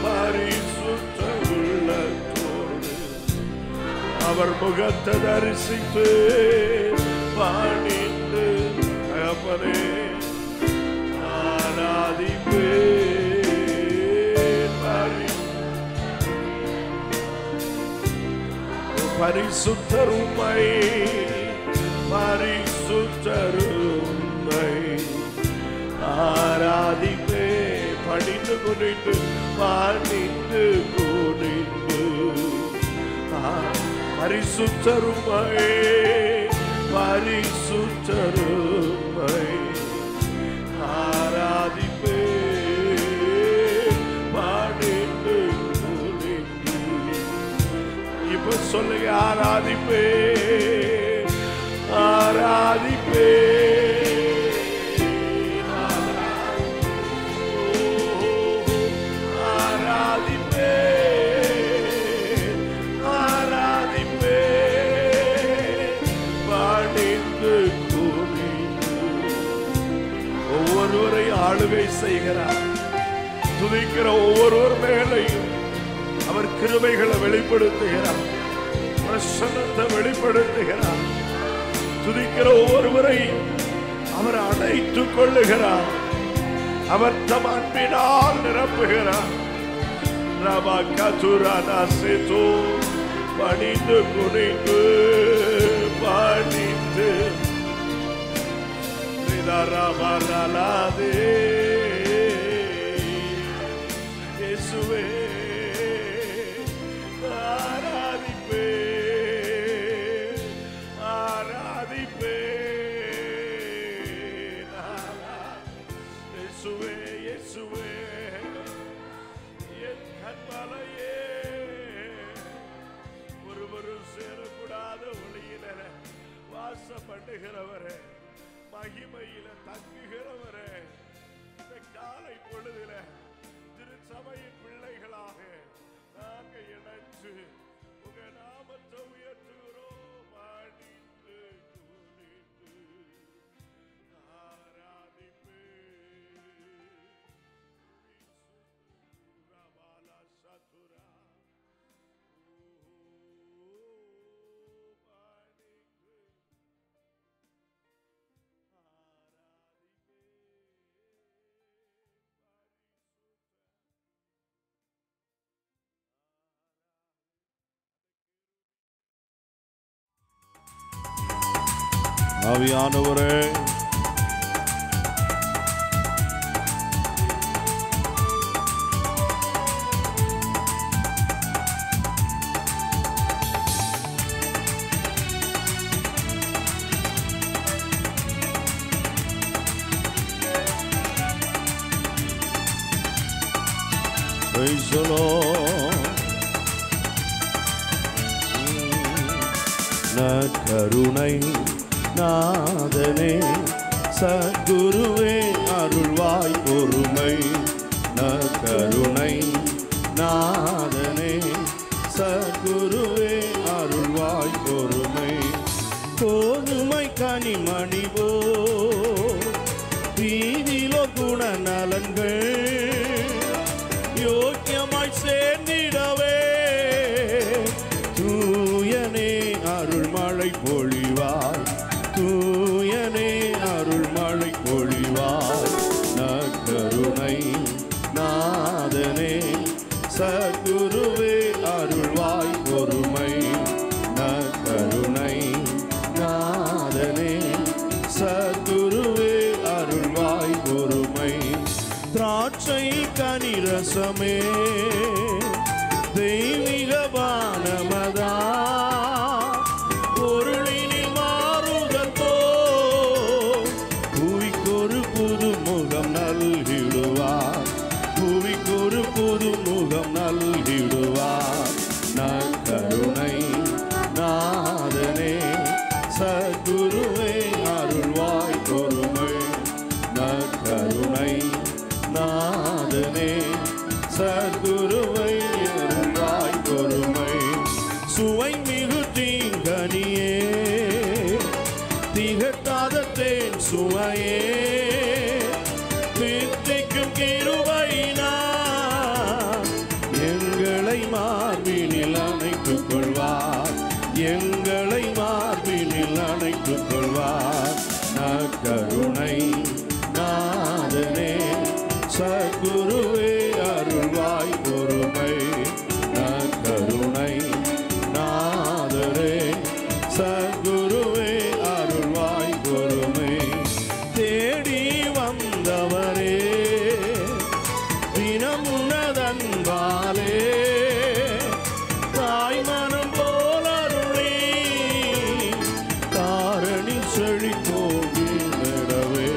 பரிசுத்த உள்ளத்தோடு அவர் முகத்தை தரிசித்து பாடித்து தகப்பனே ஆராதிப்பே. பரிசுத்தர் உம்மை பரிசுத்தர் உம்மை ஆராதிப்பே. படித்து குனிந்து பாடித்து குனிந்து பரிசுத்தர் உம்மை பரிசுத்தர் உம்மை ஆராதிப்பே. பாடித்து குனிந்து இப்ப சொல்லுங்க, ஆராதிப்பே ஆராதிப்பே. ஆராதிப்பே ஆராதிப்பே. பாடிந்து கூறிந்து ஒவ்வொருவரை ஆளுகை செய்கிறார். துதிக்கிற ஒவ்வொருவர் மேலையும் அவர் கிருபைகளை வெளிப்படுத்துகிறார், பிரசன்னத்தை வெளிப்படுத்துகிறார். துதிக்கிற ஒவ்வொருவரை அவர் அணைத்துக் கொள்ளுகிறார், அவர் தம் அன்பினால் நிரப்புகிறார். பணிந்து குனிந்து பாடித்து இயேசுவே ஆராதிப்பே ஆராதிப்பே. இயேசுவே இயேசுவே என் கண்மலையே, ஒருவரும் சேரக்கூடாத ஒளியில வாசம் பண்ணுகிறவரே, மகிமையில தங்குகிறவரே, இந்த காலை பொழுதில திருச்ச சபையின் பிள்ளைகளாக நாங்க இணைந்து உங்க நாமத்தை உயர்த்துகிறோம். அடித்து குனிந்து ஆராதிப்பே. ரபாலா சதுரா ஆவியானவரே, praise the Lord. நற்கருணை நாதனே சத்குருவே அருள்வாய் பொறுமை. நற்கருணை நாதனே சத்குருவே அருள்வாய் பொறுமை. கோதுமை கனிமணிவோ வீதிலோ குணநலன்கள் யோக்கியமாய் சேர்ந்திடவே தூயனே அருள்மழை பொழிவாய். தூயனே அருள்மழை பொழிவாய். நற்கருணை நாதனே சத்குருவே அருள்வாய் பொறுமை. நற்கருணை நாதனே சத்குருவே அருள்வாய் பொறுமை. திராட்சை கனிரசமே தெய்வீக பானமதா பொருளினில் மாறுதோ புவிக்கொரு புது முகம் நல்கிடுவார். புவிக்கொரு புது முகம் நல்கிடுவார். நற்கருணை நாதனே சத்குருவே அருள்வாய் பொறுமை. நற்கருணை நாதனே சத்குருவை அருள்வாய் பொறுமை. சுவை மிகு தீங்கனியே திகட்டாத தேன் சுவையே தித்திக்கும் கிருபையினா எங்களை மார்பினில் அணைத்துக் கொள்வார். எங்களை மார்பினில் அணைத்துக் கொள்வார். நற்கருணை நாதனே சத்குருவே அருள்வாய் பொறுமை. நற்கருணை நாதனே சத்குருவே அருள்வாய் பொறுமை. தேடி வந்தவரே தினம் உனதன்பாலே தாய் மனம் போல அருளி தாரணி செழித்தோங்கிடவே.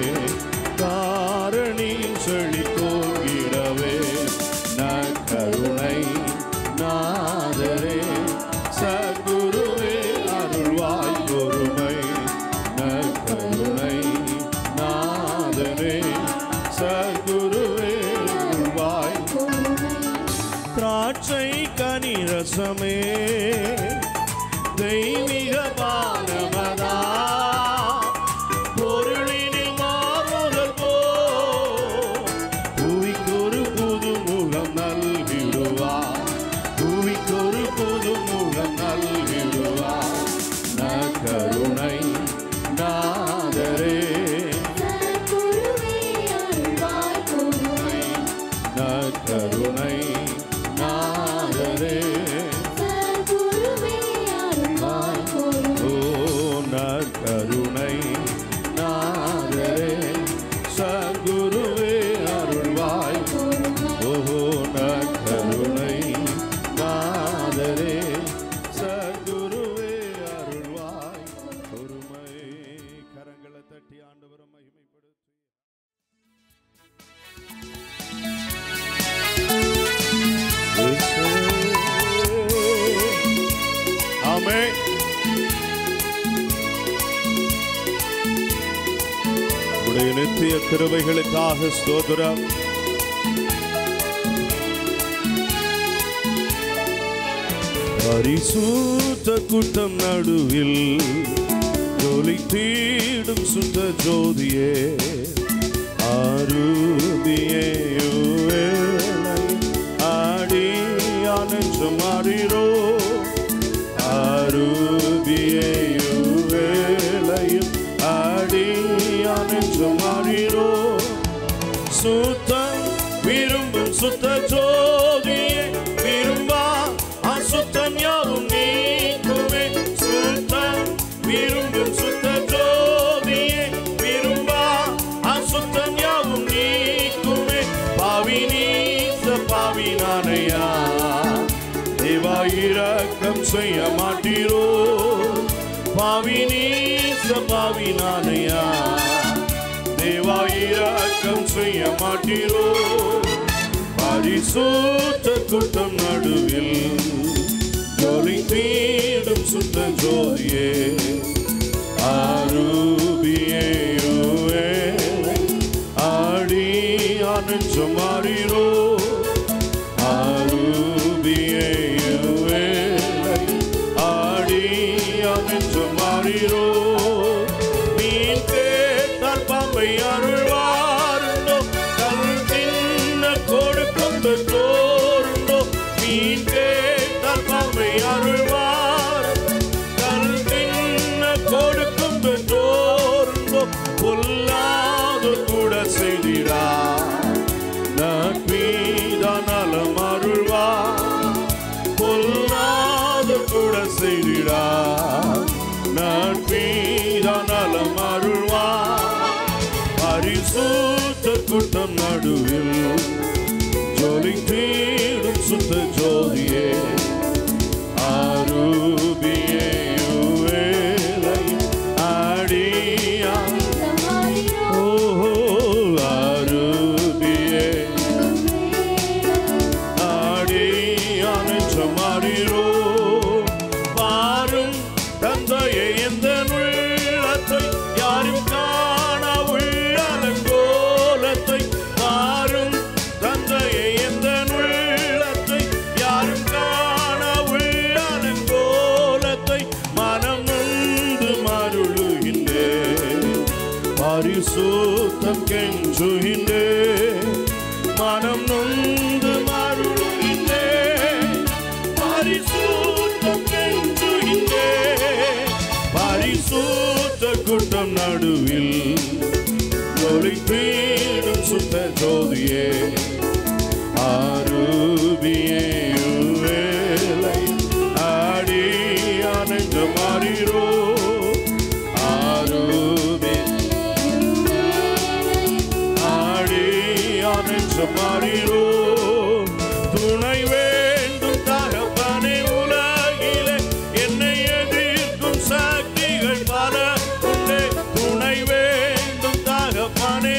தாரணி செழித்தோங்கிடவே. நற்கருணை நாதரே சத்குருவே அருள்வாய் பொறுமை. நற்கருணை நாதரே சத்குருவே அருள்வாய் பொறுமை. திராட்சை கனிரசமே தெய்வீக பானமதா பொருளினில் மாறுதல் போ புவிக்கொரு புது முகம் நல்கிடுவார். புவிக்கொரு புது முகம் நல்கிடுவார். நற்கருணை நாதரே நற்கருணை நாதரே ஓ நற்கருணை நாதரே சத்குருவே அருள்வாய். ஓஹோ நற்கருணை நாதரே சத்குருவே அருள்வாய் பொறுமை. கரங்களை தட்டி ஆண்டவரை மகிமைப்படுத்தி ஆமென். உடைய நித்திய கிருபைகளுக்காக ஸ்தோத்திரம். பரிசுத்த கூட்டம் நடுவில் ஜோலி தீடும் சுத்த ஜோதியே ஆருதியே ஆடியான மாறிரோ ஆருதியே ஆடியான மாறிரோ சுத்தம் விரும்பும் சுத்த ஜோதியே விரும்பா அசுத்தம் யாவும் நீக்குமே சுத்தம் விரும்பும் சுத்த ஜோதியே விரும்பா அசுத்தம் யாவும் நீக்குமே பாவி நீச பாவி நானையா தேவா இரக்கம் செய்ய மாட்டீரோ பாவி நீச பாவி நானையா தேவா இரக்கம் செய்ய மாட்டீரோ பரிசுத்த கூட்டம் நடுவில் ஜோலி தீடும் சுத்த ஜோதியே ஆருபியே ஆடியான மாறிரோ ஆருபியே ஆடியான மாறிரோ மீன் கேட்டால் பாம்பை அருள்வாருண்டோ கல் தின்ன கொடுக்கும் தோருண்டோ மீன் கேட்டால் பாம்பை அருள்வார் கல் தின்ன கொடுக்கும் தோருண்டோ பொல்லாது கூட செய்திடா நற்பீதான் நலம் அருள்வார் பொல்லாது கூட செய்திடா நற்பீதான் நலம் அருள்வார் பரிசுத்த கூட்டம் நடுவில் ஜோலி தீடும் சுத்த ஜோதியே ஆருபியே ஆடியா ஓஹோ ஆருபியே ஆடியான மாறிரோ பாரும் தந்தையை எந்த உள்ளத்தை யாரும் காண உள்ளலங்கோலத்தை பாரும் தந்தையை எந்த உள்ளத்தை யாரும் காண உள்ளலங்கோலத்தை மனம் நொந்து மருளுகின்றேன் பரிசுத்தம் கெஞ்சுகின்றேன் மனம் நொந்து மருளுகின்றேன் பரிசுத்தம் கெஞ்சுகின்றேன் பரிசுத்த கூட்டம் நடுவில் ஜோலி தீடும் சுத்த ஜோதியே ஆருபியே ஆடியான மாறிரோ ஆருபி ஆடியான மாறிரோ துணை வேண்டும் தகப்பனே உலகிலே என்னை எதிர்க்கும் சக்திகள் பல உண்டே துணை வேண்டும் தகப்பனே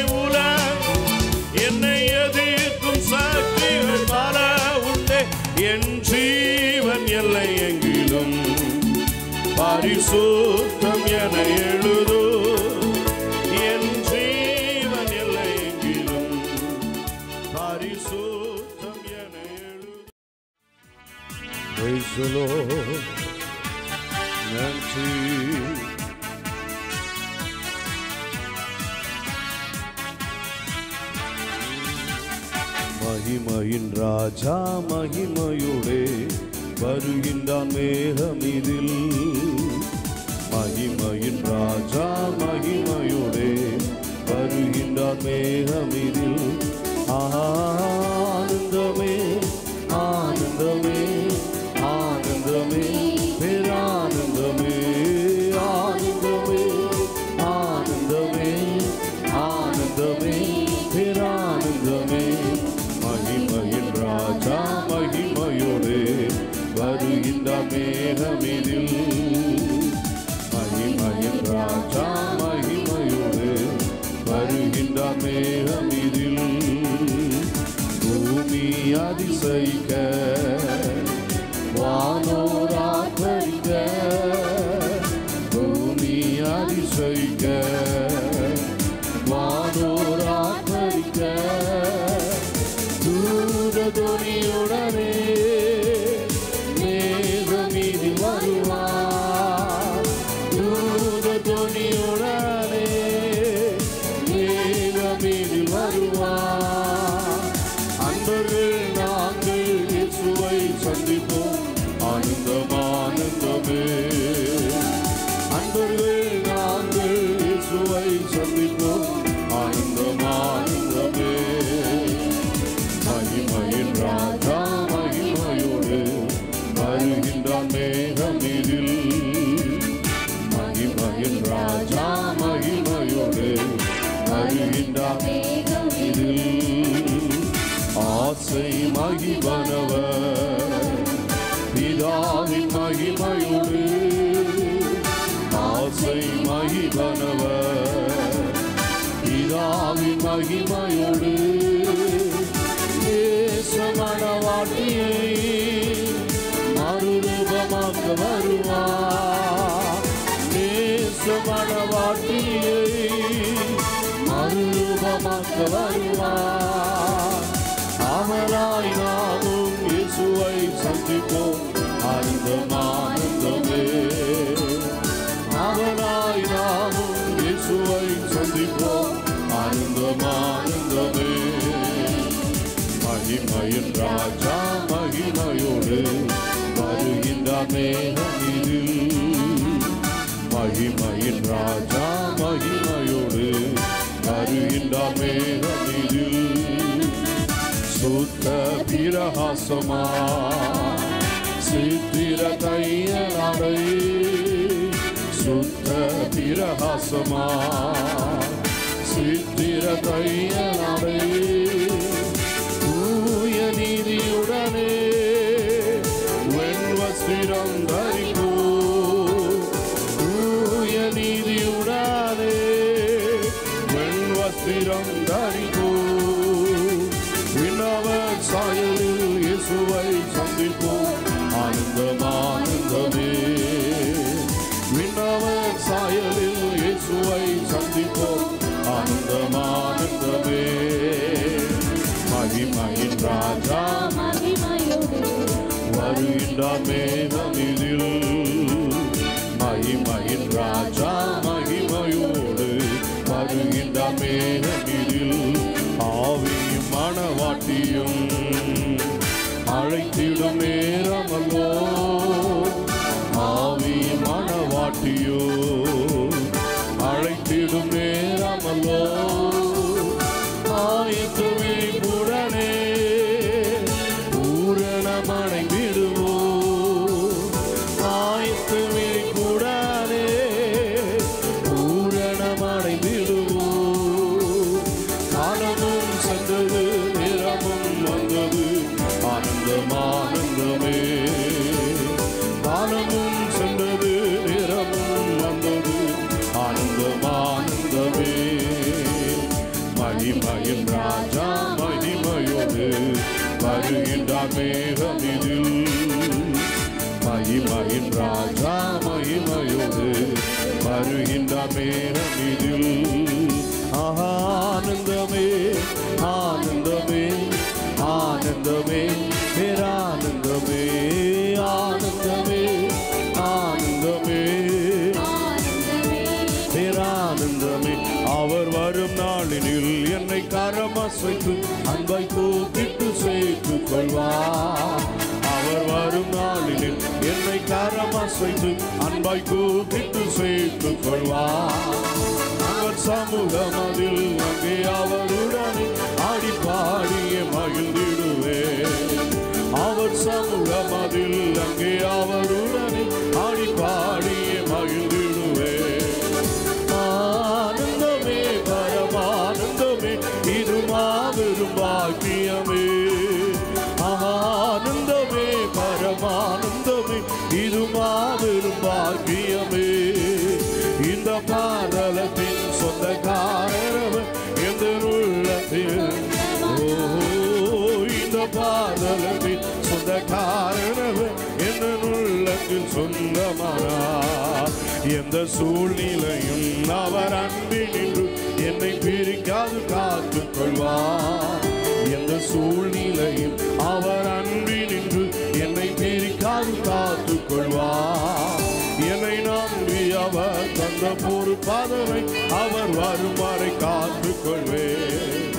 என்னை எதிர்க்கும் சக்திகள் பல உண்டே என் ஜீவன் எல்லை எங்கிலும் பரிசுத்தம் என எழுதோ என் ஜீவன் எல்லை எங்கிலும் பரிசுத்தம் என எழுதோ நன்றி மகிமையின் ராஜா மகிமையோடே வருகின்றான் மேகமிதில் மகிமையின் ராஜா மகிமையோடே வருகின்றான் மேகமிதில் ஆனந்தமே ஆனந்தமே ஆனந்தமே பேரானந்தமே ஆனந்தமே ஆனந்தமே ஆனந்தமே பேரானந்தமே மகிமையின் ராஜா மகிமையோடு வருகின்றார் மேகமிதில் மகிமையின் ராஜா மகிமையோடு வருகின்றார் மேகமிதில் பூமி அதிசயிக்க வானோர் ஆர்ப்பரிக்க பூமி அதிசயிக்க வானோர் ஆர்ப்பரிக்க தூததுனியுடனே மேகம் வருகின்றார் இதில் ஆசை மகிழ்வனவர் பிதாவின் மகிமையோடு ஆசை மகிழ்வனவர் பிதாவின் மகிமையோடு மணவாட்டியை மறுரூபமாக்க வருவார் மணவாட்டியை மறுரூபமாக்க வருவார் அவராய் நாமும் இயேசுவை சந்திப்போம் ஆனந்தமே அவராய் நாமும் இயேசுவை சந்திப்போம் ஆனந்தமே மகிமையின் ராஜா மகிமையோடு வருகின்றார் மேகமிதில் மகிமையின் ராஜா மகிமையோடு வருகின்றார் மேகமிதில் சுத்த பிரகாசமா சித்திர தையலாடை சுத்த பிரகாசமா சித்திர தையலாடை நீதியுடனே வெண்வஸ்திரம் தரிப்போ தூய நீதியுடனே வெண்வஸ்திரம் தரிப்போ விண்ணவர் சாயலில் இயேசுவை சந்திப்போம் ஆனந்தமே விண்ணவர் சாயலில் இயேசுவை சந்திப்போம் ஆனந்தமே மகிமையின் ராஜா வருகின்றார் மேகமிதில் மகிமையின் ராஜா மகிமையோடு வருகின்றார் மேகமிதில் ஆவியும் மணவாட்டியும் அழைத்திடும் நேரமல்லோ ஆவியும் மணவாட்டியோ அழைத்திடும் நேரமல்லோ ஆயத்துமே உடனே பூரணமனை விடுவோ ஆயத்துமே கூடானே பூரணமனை விடுவோ காலமும் சென்றது நேரமும் வந்தது ஆனந்தமே காலமும் சென்றது நேரமும் வந்தது ஆனந்தமே மகிமையின் ராஜா மகிமையோடு வருகின்றார் மேகமிதில் மகிமையின் ராஜா மகிமையோடு வருகின்றார் மேகமிதில் ஆனந்தமே ஆனந்தமே ஆனந்தமே பேரானந்தமே ஆனந்தமே ஆனந்தமே பேரானந்தமே அவர் வரும் நாளினில் என்னை கரமசைத்து அன்பை கூப்பிட்டு சேர்த்துக் கொள்வார் அவர் வரும் நாளினில் என்னை கரமசைத்து அன்பை கூப்பிட்டு சேர்த்துக் கொள்வார் அவர் சமூகம் அதில் அங்கே அவருடனே ஆடி பாடிய மகிழ்ந்திடுவே அவர் சமூகம் அதில் அங்கே அவருடனே ஆடி பாடிய மகிழ்ந்திடுவே ஆனந்தமே பரமானந்தமே இது மாபெரும் பாக்கியமே ஆனந்தமே பரமானந்தமே இது மாபெரும் பாக்கியமே இந்த பாதலத்தின் சொந்தக்காரவர் எந்த உள்ளத்தில் இந்த பாதலத்தின் சொந்தக்காரவர் எந்த உள்ளத்தில் சொந்தமானார் எந்த சூழ்நிலையும் அவர் அன்பினின்று என்னை பிரிக்காது காத்துக் கொள்வார் எந்த சூழ்நிலையும் அவர் அன்பினின்று என்னை பிரிக்காது காத்துக் கொள்வார் என்னை நம்பி அவர் தந்த பொறுப்பாதனை அவர் வரும் வரை காத்துக் கொள்வேன்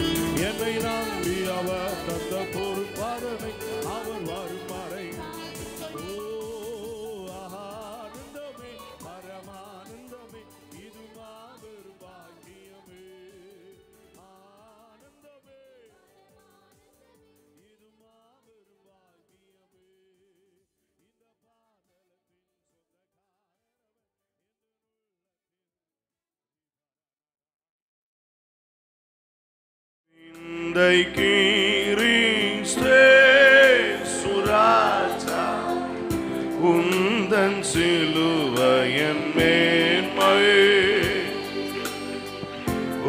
என்னை நம்பி அவர் தந்த பொறுப்பாதனை அவர் வரும் வரை ஆனந்தமே பரமானந்தமே இது மாபெரும் பாக்கியமே ஆனந்தமே இது மாபெரும் விந்தை கிறிஸ்தே சுராஜா உந்தன் சிலுவையின் மேன்மை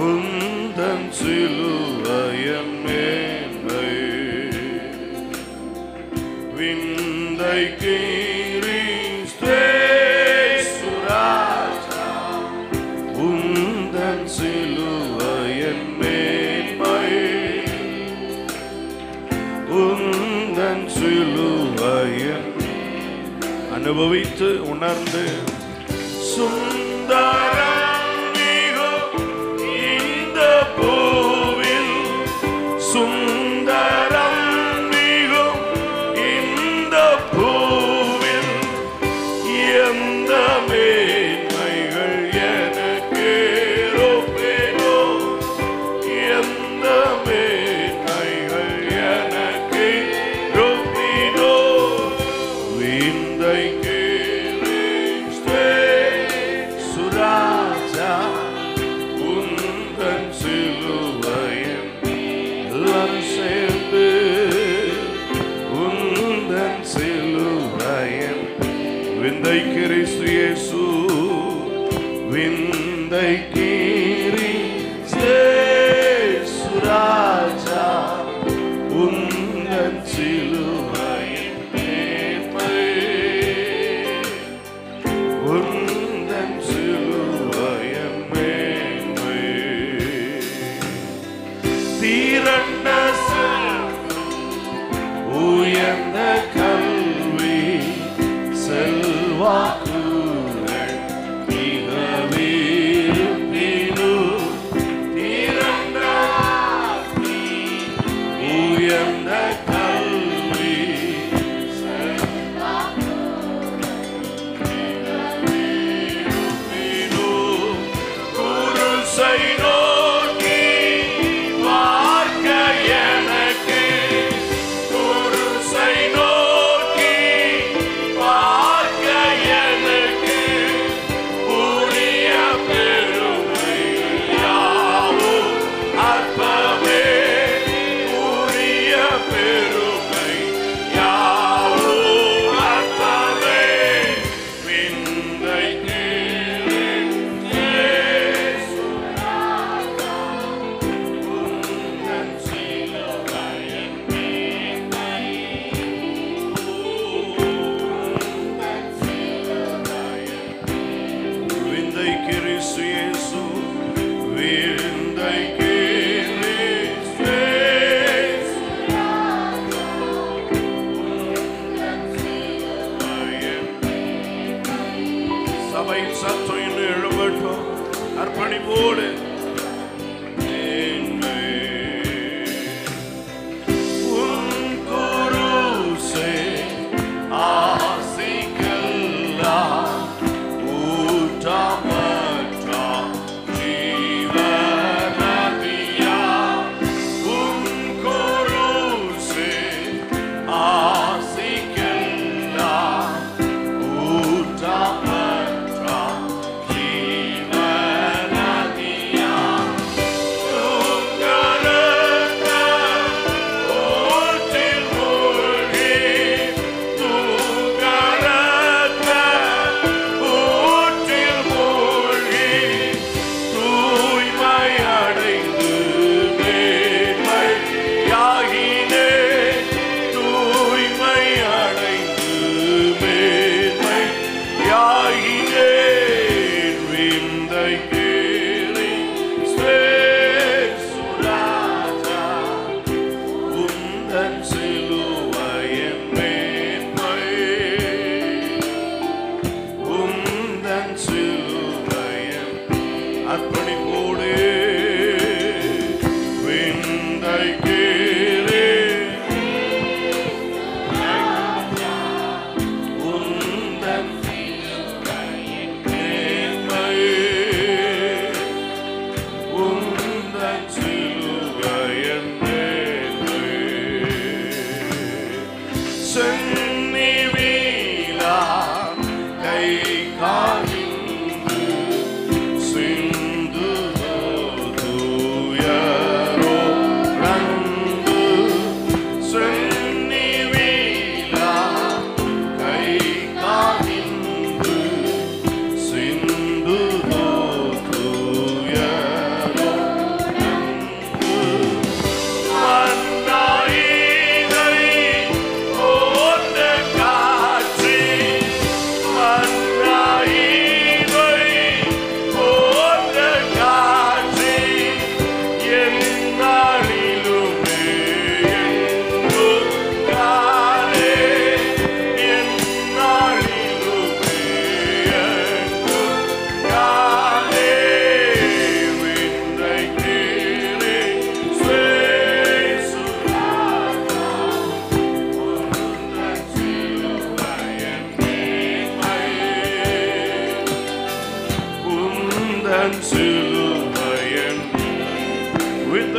உந்தன் சிலுவையின் மேன்மை விந்தை கிறிஸ்தே சுராஜா உந்தன் சிலுவையின் மேன்மை உந்தன் சிலுவையின் அனுபவித்து உணர்ந்து சுந்தரம் மிகும் இந்த பூவில் சுந்தரம் மிகும் இந்த பூவில் எந்த மேன்மைகள் எனக்கு இருப்பேனோ எந்த மேன்மைகள் எனக்கு இருப்பேனோ விந்தை கிறிஸ்தே சுராஜா உந்தன் சிலுவையின் எல்லாரும் சேர்ந்து உந்தன் சிலுவையின் விந்தை கிறிஸ்து இயேசு விந்தை கிறிஸ்தே சுராஜா உந்தன் சிலுவையின் மேன்மை உந்தன் சிலுவையின் மேன்மை தீரண்ட உயர்ந்த கல்வி செல்வாக்குகள் மிகவிருப்பினும் தீரண்ட உயர்ந்த கல்வி செல்வாக்குகள் குருசை நோக்கி வார்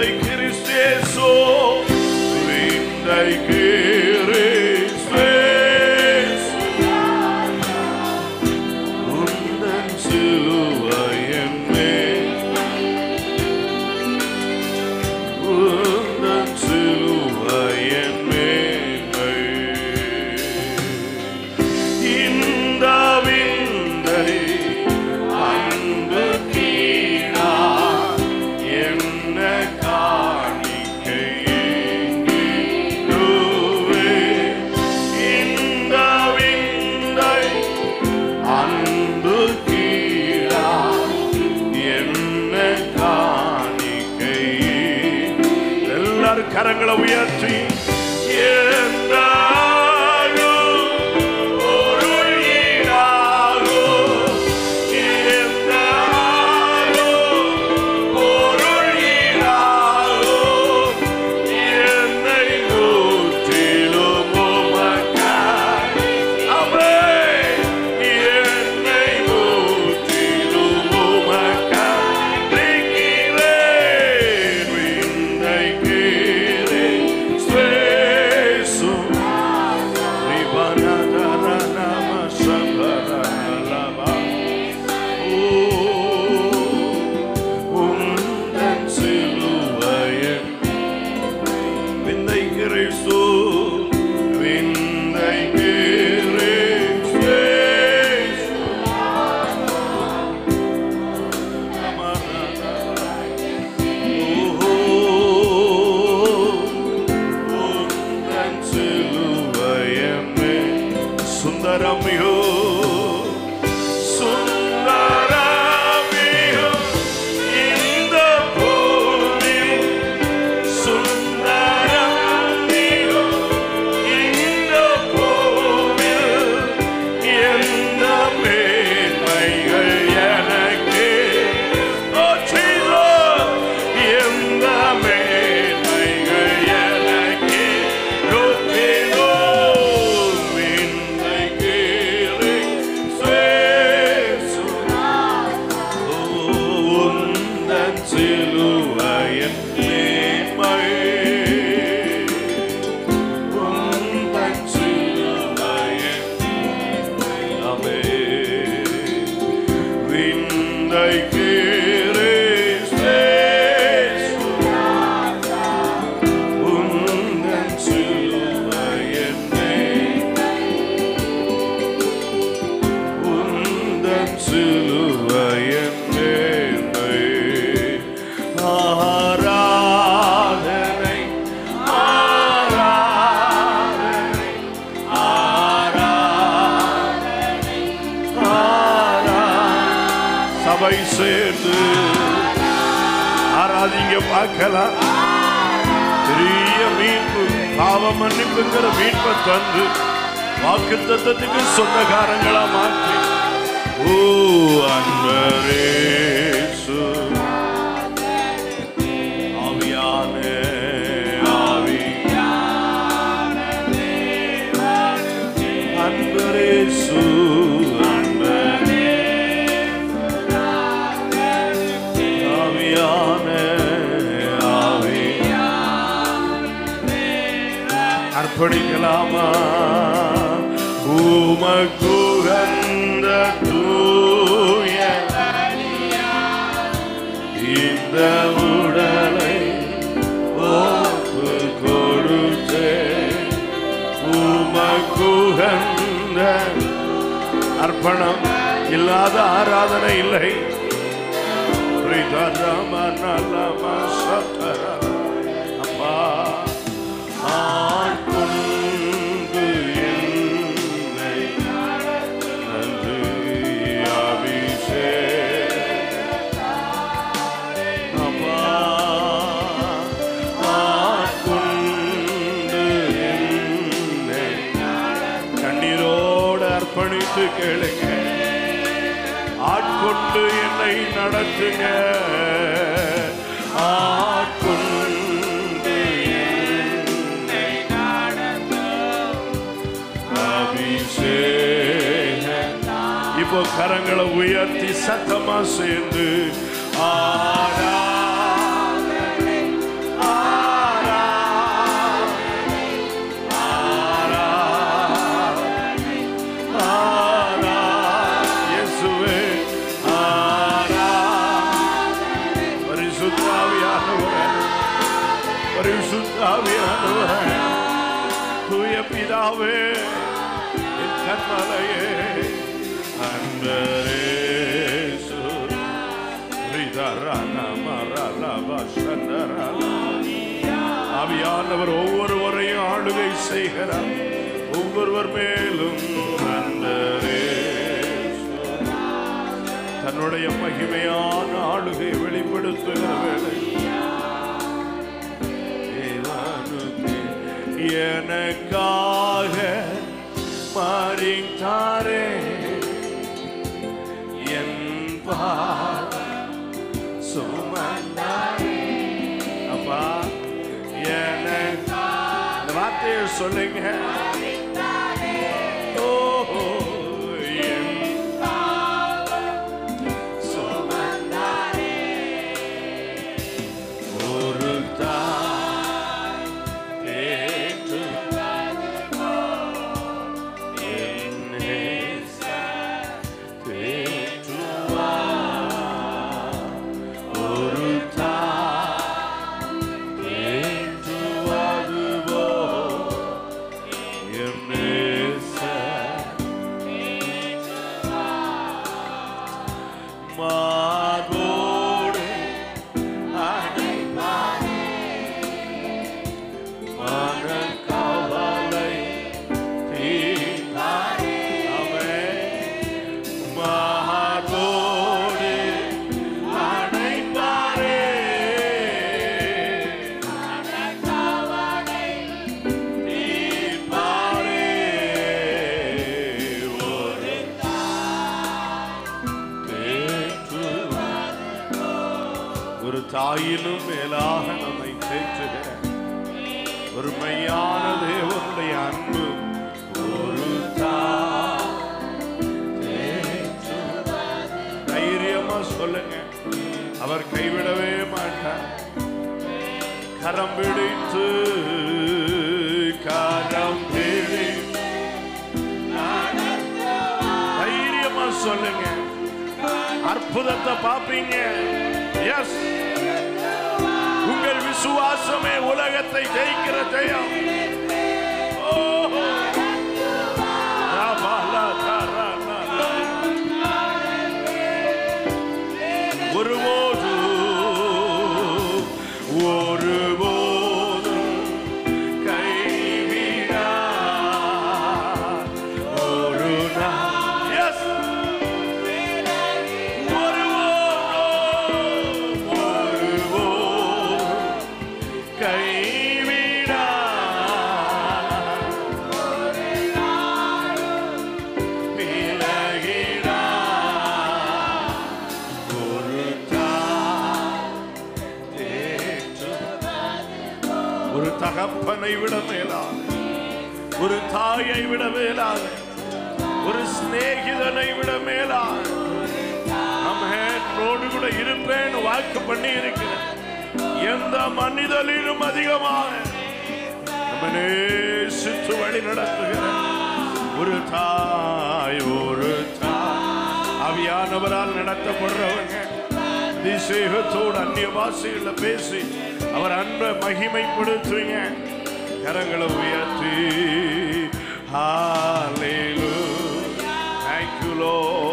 விந்தை கிறிஸ்தேசோ விந்தை கிறிஸ்தேசோ உந்தன் சிலுவையின் மேல் உந்தன் சிலுவையின் மேன்மை இந்த விந்தை அன்பு கீழா என்ன காணிக்கையே இந்த விந்தை அன்பு கீழா என்ன காணிக்கையே எல்லாரும் கரங்களை உயர்த்தி சபை சேர்ந்து ஆராதிங்க பார்க்கலாம். பெரிய மீட்பு, பாவ மன்னிப்புங்கிற மீட்பை தந்து வாக்குத்தத்தத்துக்கு சொந்தக்காரங்களா மாற்றி ஓ அன்பரேசு ஆவியானே அன்பரேசு அர்ப்பணிக்கலாமா? உமக்குகந்த தூய இந்த உடலை ஒப்பு கொடுத்தே உமக்குகந்த அர்ப்பணம் இல்லாத ஆராதனை இல்லை. அப்பா ஆட்கொண்டு என்னை நன்றி அபிஷேகம் அப்பா ஆட்கொண்டு என்னை கண்ணீரோடு அர்ப்பணித்து கேளுங்க. ஆட்கொண்டு என்னை நடத்துங்க. ஆட்கொண்டு என்னை அபிஷேகம். இப்போ கரங்களை உயர்த்தி சத்தமா சேர்ந்து ஆராதனை பரிசுத்தாவியானவரே, தூய பிதாவே, என் கண்மலையே, அன்பரே ஆவியானவர் ஒவ்வொருவரையும் ஆளுகை செய்கிறார். ஒவ்வொருவர் மேலும் தன்னுடைய மகிமையான ஆளுகை வெளிப்படுத்துகிற வேளை எனக்காக மாறித்தாரே என்பா சுமந்தாரே. அப்பா எனக்கு இந்த வார்த்தையை சொல்லுங்க. தாயிலும் மேலாக நம்மை தேற்றுகிற ஒரு மெய்யான தேவனுடைய அன்பு. ஒரு தைரியமா சொல்லுங்க, அவர் கைவிடவே மாட்டார். கரம் பிடித்து தைரியமா சொல்லுங்க, அற்புதத்தை பார்ப்பீங்க. எஸ், உங்கள் விசுவாசமே உலகத்தை ஜெயிக்கிற ஜெயம். ஒருபோதும் கைவிடா ஒரு நாள். எஸ், ஒரு தகப்பனை விட மேலாக, ஒரு தாயை விட மேலாக, ஒரு சிநேகிதனை விட மேலாக நம்மோடு கூட இருப்பேன் வாக்கு பண்ணி இருக்கிறேன். எந்த மனிதனிலும் அதிகமாக நம்ம நேசித்து வழி நடத்துகிற ஒரு தாய், ஒரு ஆவியானவரால் நடத்தப்படுறவங்க அதிசயத்தோடு அந்நிய பாஷையில பேசி அவர் அன்பை மகிமைப்படுத்துவீங்க. கரங்களை உயர்த்தி ஹalleluya, thank you Lord.